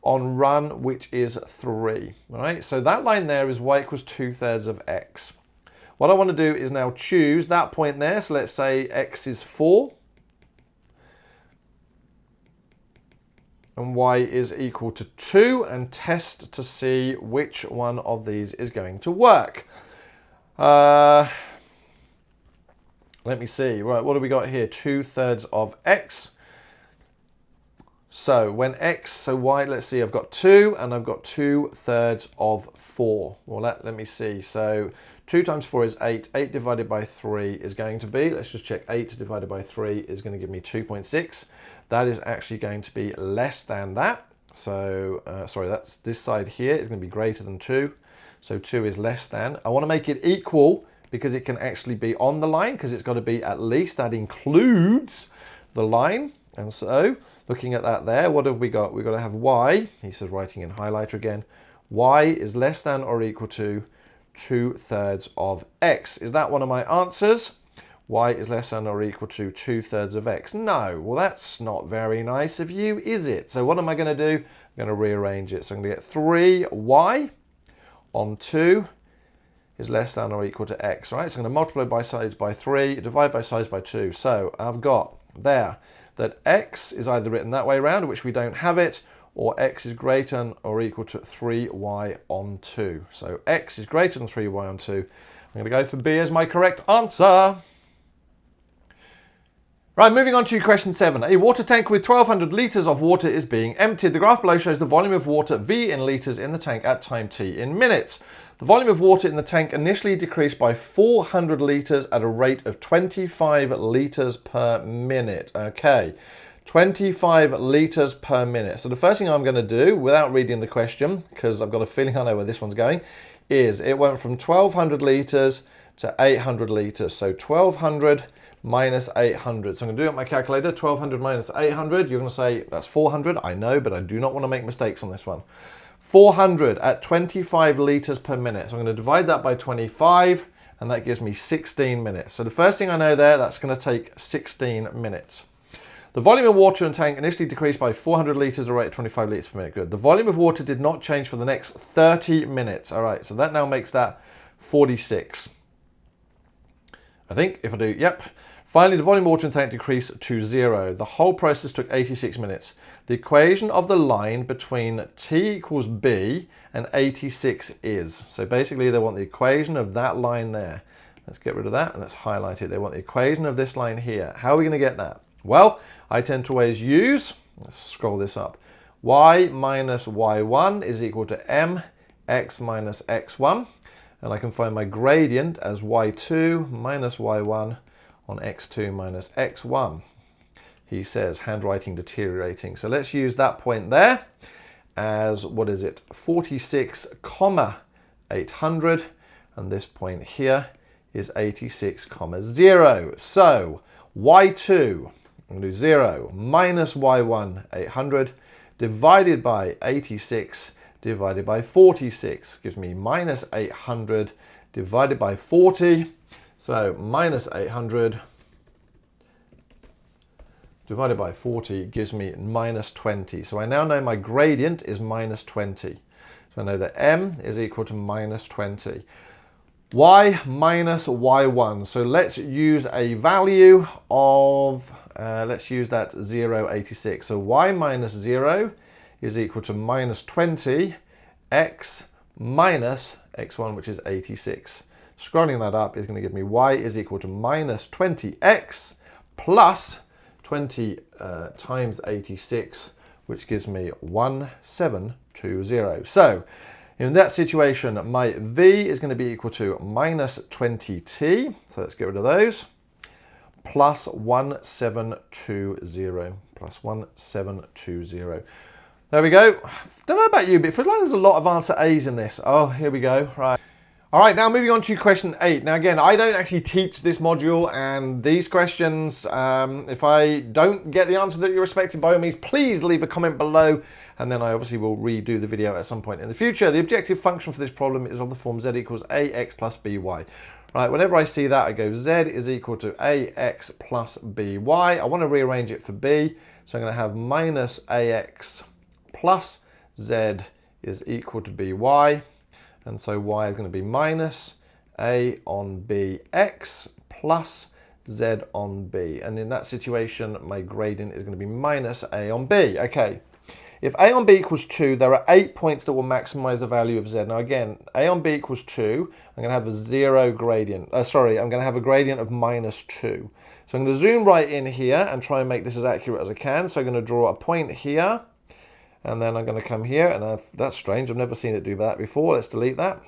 on run, which is 3. All right, so that line there is y equals 2/3 of x. What I want to do is now choose that point there. So let's say x is 4 and y is equal to 2, and test to see which one of these is going to work. Let me see. Right, what do we got here? 2/3 of x. So when x, so y, let's see, I've got 2 and I've got 2/3 of 4. Well, let me see. So 2 times 4 is 8. 8 divided by 3 is going to be, let's just check, 8 divided by 3 is going to give me 2.6. That is actually going to be less than that. So, sorry, that's this side here is going to be greater than 2. So 2 is less than. I want to make it equal because it can actually be on the line, because it's got to be at least, that includes the line. And so looking at that there, what have we got? We've got to have y, he says writing in highlighter again, y is less than or equal to 2/3 of x. Is that one of my answers? Y is less than or equal to 2/3 of x. No, well that's not very nice of you, is it? So what am I going to do? I'm going to rearrange it. So I'm going to get 3y on 2 is less than or equal to x, right? So I'm going to multiply by sides by 3, divide by sides by 2. So I've got there that x is either written that way around, which we don't have it, or x is greater than or equal to 3y on 2. So x is greater than 3y on 2. I'm going to go for B as my correct answer. Right, moving on to question 7. A water tank with 1,200 litres of water is being emptied. The graph below shows the volume of water V in litres in the tank at time t in minutes. The volume of water in the tank initially decreased by 400 litres at a rate of 25 litres per minute. Okay, 25 litres per minute. So the first thing I'm going to do, without reading the question, because I've got a feeling I know where this one's going, is it went from 1,200 litres to 800 litres. So 1,200 minus 800. So I'm going to do it on my calculator. 1,200 minus 800. You're going to say, that's 400. I know, but I do not want to make mistakes on this one. 400 at 25 litres per minute. So I'm going to divide that by 25, and that gives me 16 minutes. So the first thing I know there, that's going to take 16 minutes. The volume of water in the tank initially decreased by 400 litres at a rate of 25 litres per minute. Good. The volume of water did not change for the next 30 minutes. All right, so that now makes that 46. I think, if I do, yep. Finally, the volume of water in the tank decreased to 0. The whole process took 86 minutes. The equation of the line between t equals b and 86 is. So basically, they want the equation of that line there. Let's get rid of that and let's highlight it. They want the equation of this line here. How are we going to get that? Well, I tend to always use, let's scroll this up, y minus y1 is equal to mx minus x1. And I can find my gradient as y2 minus y1 on x2 minus x1. He says handwriting deteriorating. So let's use that point there as, what is it, 46, 800. And this point here is 86, 0. So y2, I'm going to do 0 minus y1, 800, divided by 86, divided by 46 gives me minus 800 divided by 40. So minus 800 divided by 40 gives me minus 20. So I now know my gradient is minus 20. So I know that m is equal to minus 20. Y minus y1. So let's use a value of, let's use that 0.86. So y minus 0 is equal to minus 20, x minus x1, which is 86. Scrolling that up is going to give me y is equal to minus 20x plus 20 times 86, which gives me 1720. So in that situation, my v is going to be equal to minus 20t. So let's get rid of those. Plus 1720. Plus 1720. There we go. Don't know about you, but it feels like there's a lot of answer A's in this. Oh, here we go. Right. All right, now moving on to question 8. Now again, I don't actually teach this module, and these questions, if I don't get the answer that you're expecting, by all means, please leave a comment below, and then I obviously will redo the video at some point in the future. The objective function for this problem is of the form z equals ax plus by. Right, whenever I see that, I go z is equal to ax plus by. I want to rearrange it for b, so I'm going to have minus ax plus z is equal to by. And so y is going to be minus a on bx plus z on b. And in that situation, my gradient is going to be minus a on b. Okay. If a on b equals 2, there are 8 points that will maximize the value of z. Now again, a on b equals 2, I'm going to have a 0 gradient. I'm going to have a gradient of minus 2. So I'm going to zoom right in here and try and make this as accurate as I can. So I'm going to draw a point here, and then I'm going to come here, and that's strange. I've never seen it do that before. Let's delete that.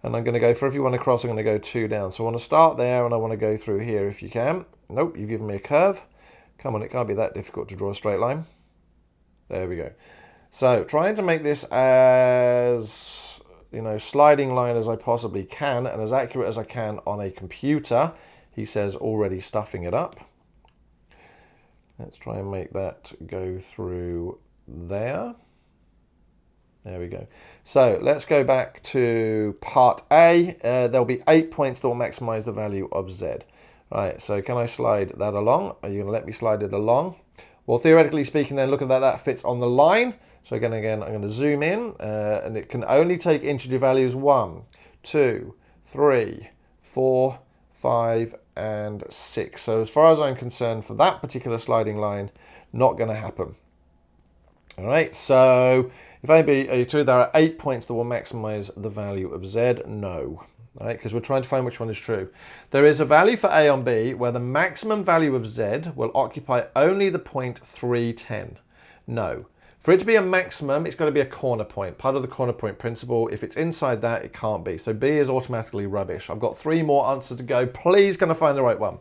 And I'm going to go, for every one across, I'm going to go 2 down. So I want to start there, and I want to go through here if you can. Nope, you've given me a curve. Come on, it can't be that difficult to draw a straight line. There we go. So trying to make this as, sliding line as I possibly can and as accurate as I can on a computer. He says already stuffing it up. Let's try and make that go through there. There we go. So let's go back to part A. There'll be 8 points that will maximize the value of z. Right, so can I slide that along? Are you going to let me slide it along? Well, theoretically speaking, then look at that, that fits on the line. So again, I'm going to zoom in, and it can only take integer values 1, 2, 3, 4, 5, and 6. So as far as I'm concerned, for that particular sliding line, not going to happen. All right, so if A, B, A, 2, there are 8 points that will maximize the value of z, no. Right, because we're trying to find which one is true. There is a value for a on b where the maximum value of z will occupy only the point 310. No. For it to be a maximum, it's got to be a corner point, part of the corner point principle. If it's inside that, it can't be. So b is automatically rubbish. I've got 3 more answers to go. Please, can I find the right one?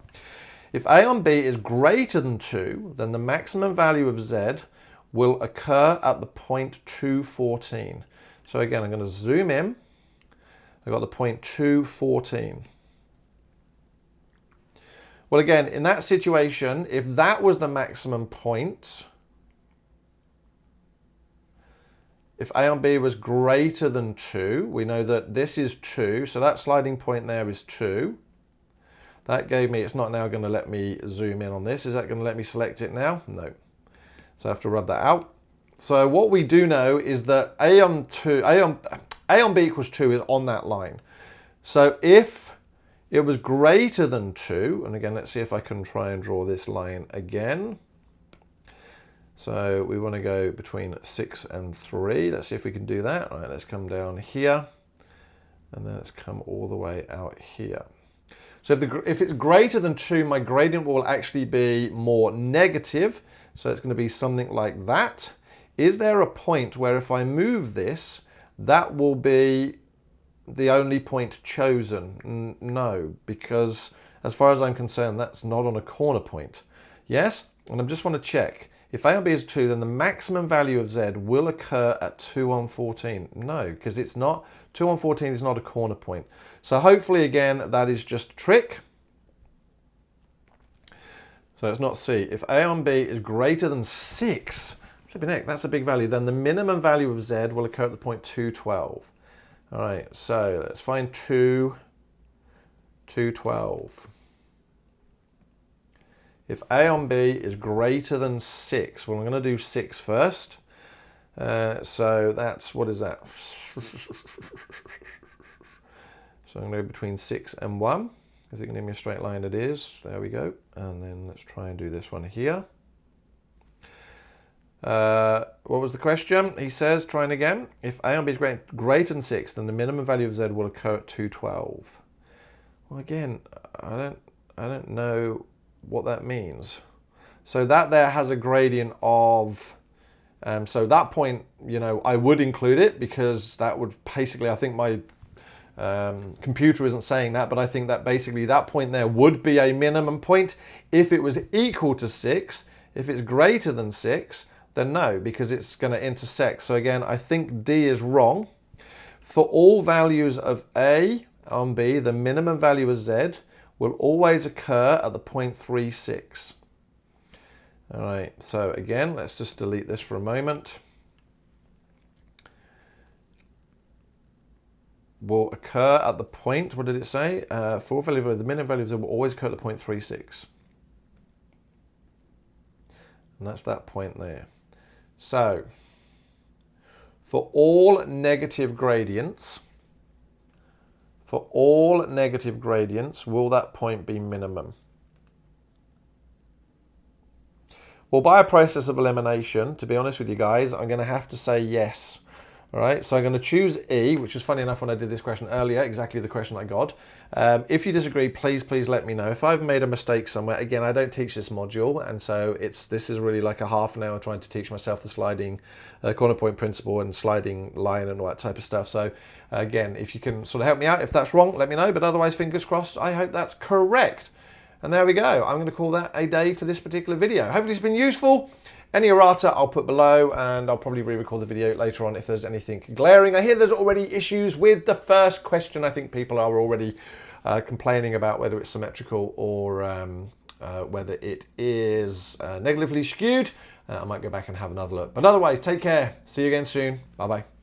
If a on b is greater than 2, then the maximum value of z will occur at the point 214. So again, I'm going to zoom in. I've got the point 214. Well, again, in that situation, if that was the maximum point, if a on b was greater than 2, we know that this is 2, so that sliding point there is 2. That gave me, it's not now going to let me zoom in on this. Is that going to let me select it now? No. So I have to rub that out. So what we do know is that a on b equals 2 is on that line. So if it was greater than 2, and again, let's see if I can try and draw this line again. So we want to go between 6 and 3. Let's see if we can do that. All right, let's come down here, and then let's come all the way out here. So if it's greater than 2, my gradient will actually be more negative. So it's going to be something like that. Is there a point where if I move this, that will be the only point chosen? No, because as far as I'm concerned, that's not on a corner point. Yes? And I just want to check. If a on b is 2, then the maximum value of z will occur at 2 on 14. No, because it's not. 2 on 14 is not a corner point. So hopefully, again, that is just a trick. So it's not C. If a on b is greater than 6, flipping heck, that's a big value, then the minimum value of z will occur at the point 212. All right, so let's find 212. If a on b is greater than 6, well, I'm going to do 6 first. So that's, what is that? So I'm going to go between 6 and 1. Is it going to give me a straight line? It is. There we go. And then let's try and do this one here. What was the question? He says, trying again. If a on b is greater than 6, then the minimum value of z will occur at 212. Well, again, I don't know what that means. So that there has a gradient of, so that point, I would include it because that would basically, I think my computer isn't saying that, but I think that basically that point there would be a minimum point. If it was equal to 6, if it's greater than 6, then no, because it's going to intersect. So again, I think D is wrong. For all values of A on B, the minimum value of Z will always occur at the point 36. All right, so again, let's just delete this for a moment. will occur at the point, what did it say? For all value, the minimum value will always occur at the point 36. And that's that point there. So, for all negative gradients, will that point be minimum? Well, by a process of elimination, to be honest with you guys, I'm going to have to say yes. All right, so I'm going to choose E, which was funny enough when I did this question earlier, exactly the question I got. If you disagree, please let me know. If I've made a mistake somewhere, again, I don't teach this module, and so this is really like a half an hour trying to teach myself the sliding corner point principle and sliding line and all that type of stuff. So again, if you can sort of help me out, if that's wrong, let me know, but otherwise, fingers crossed, I hope that's correct. And there we go. I'm going to call that a day for this particular video. Hopefully it's been useful. Any errata I'll put below, and I'll probably re-record the video later on if there's anything glaring. I hear there's already issues with the first question. I think people are already complaining about whether it's symmetrical or whether it is negatively skewed. I might go back and have another look. But otherwise, take care. See you again soon. Bye-bye.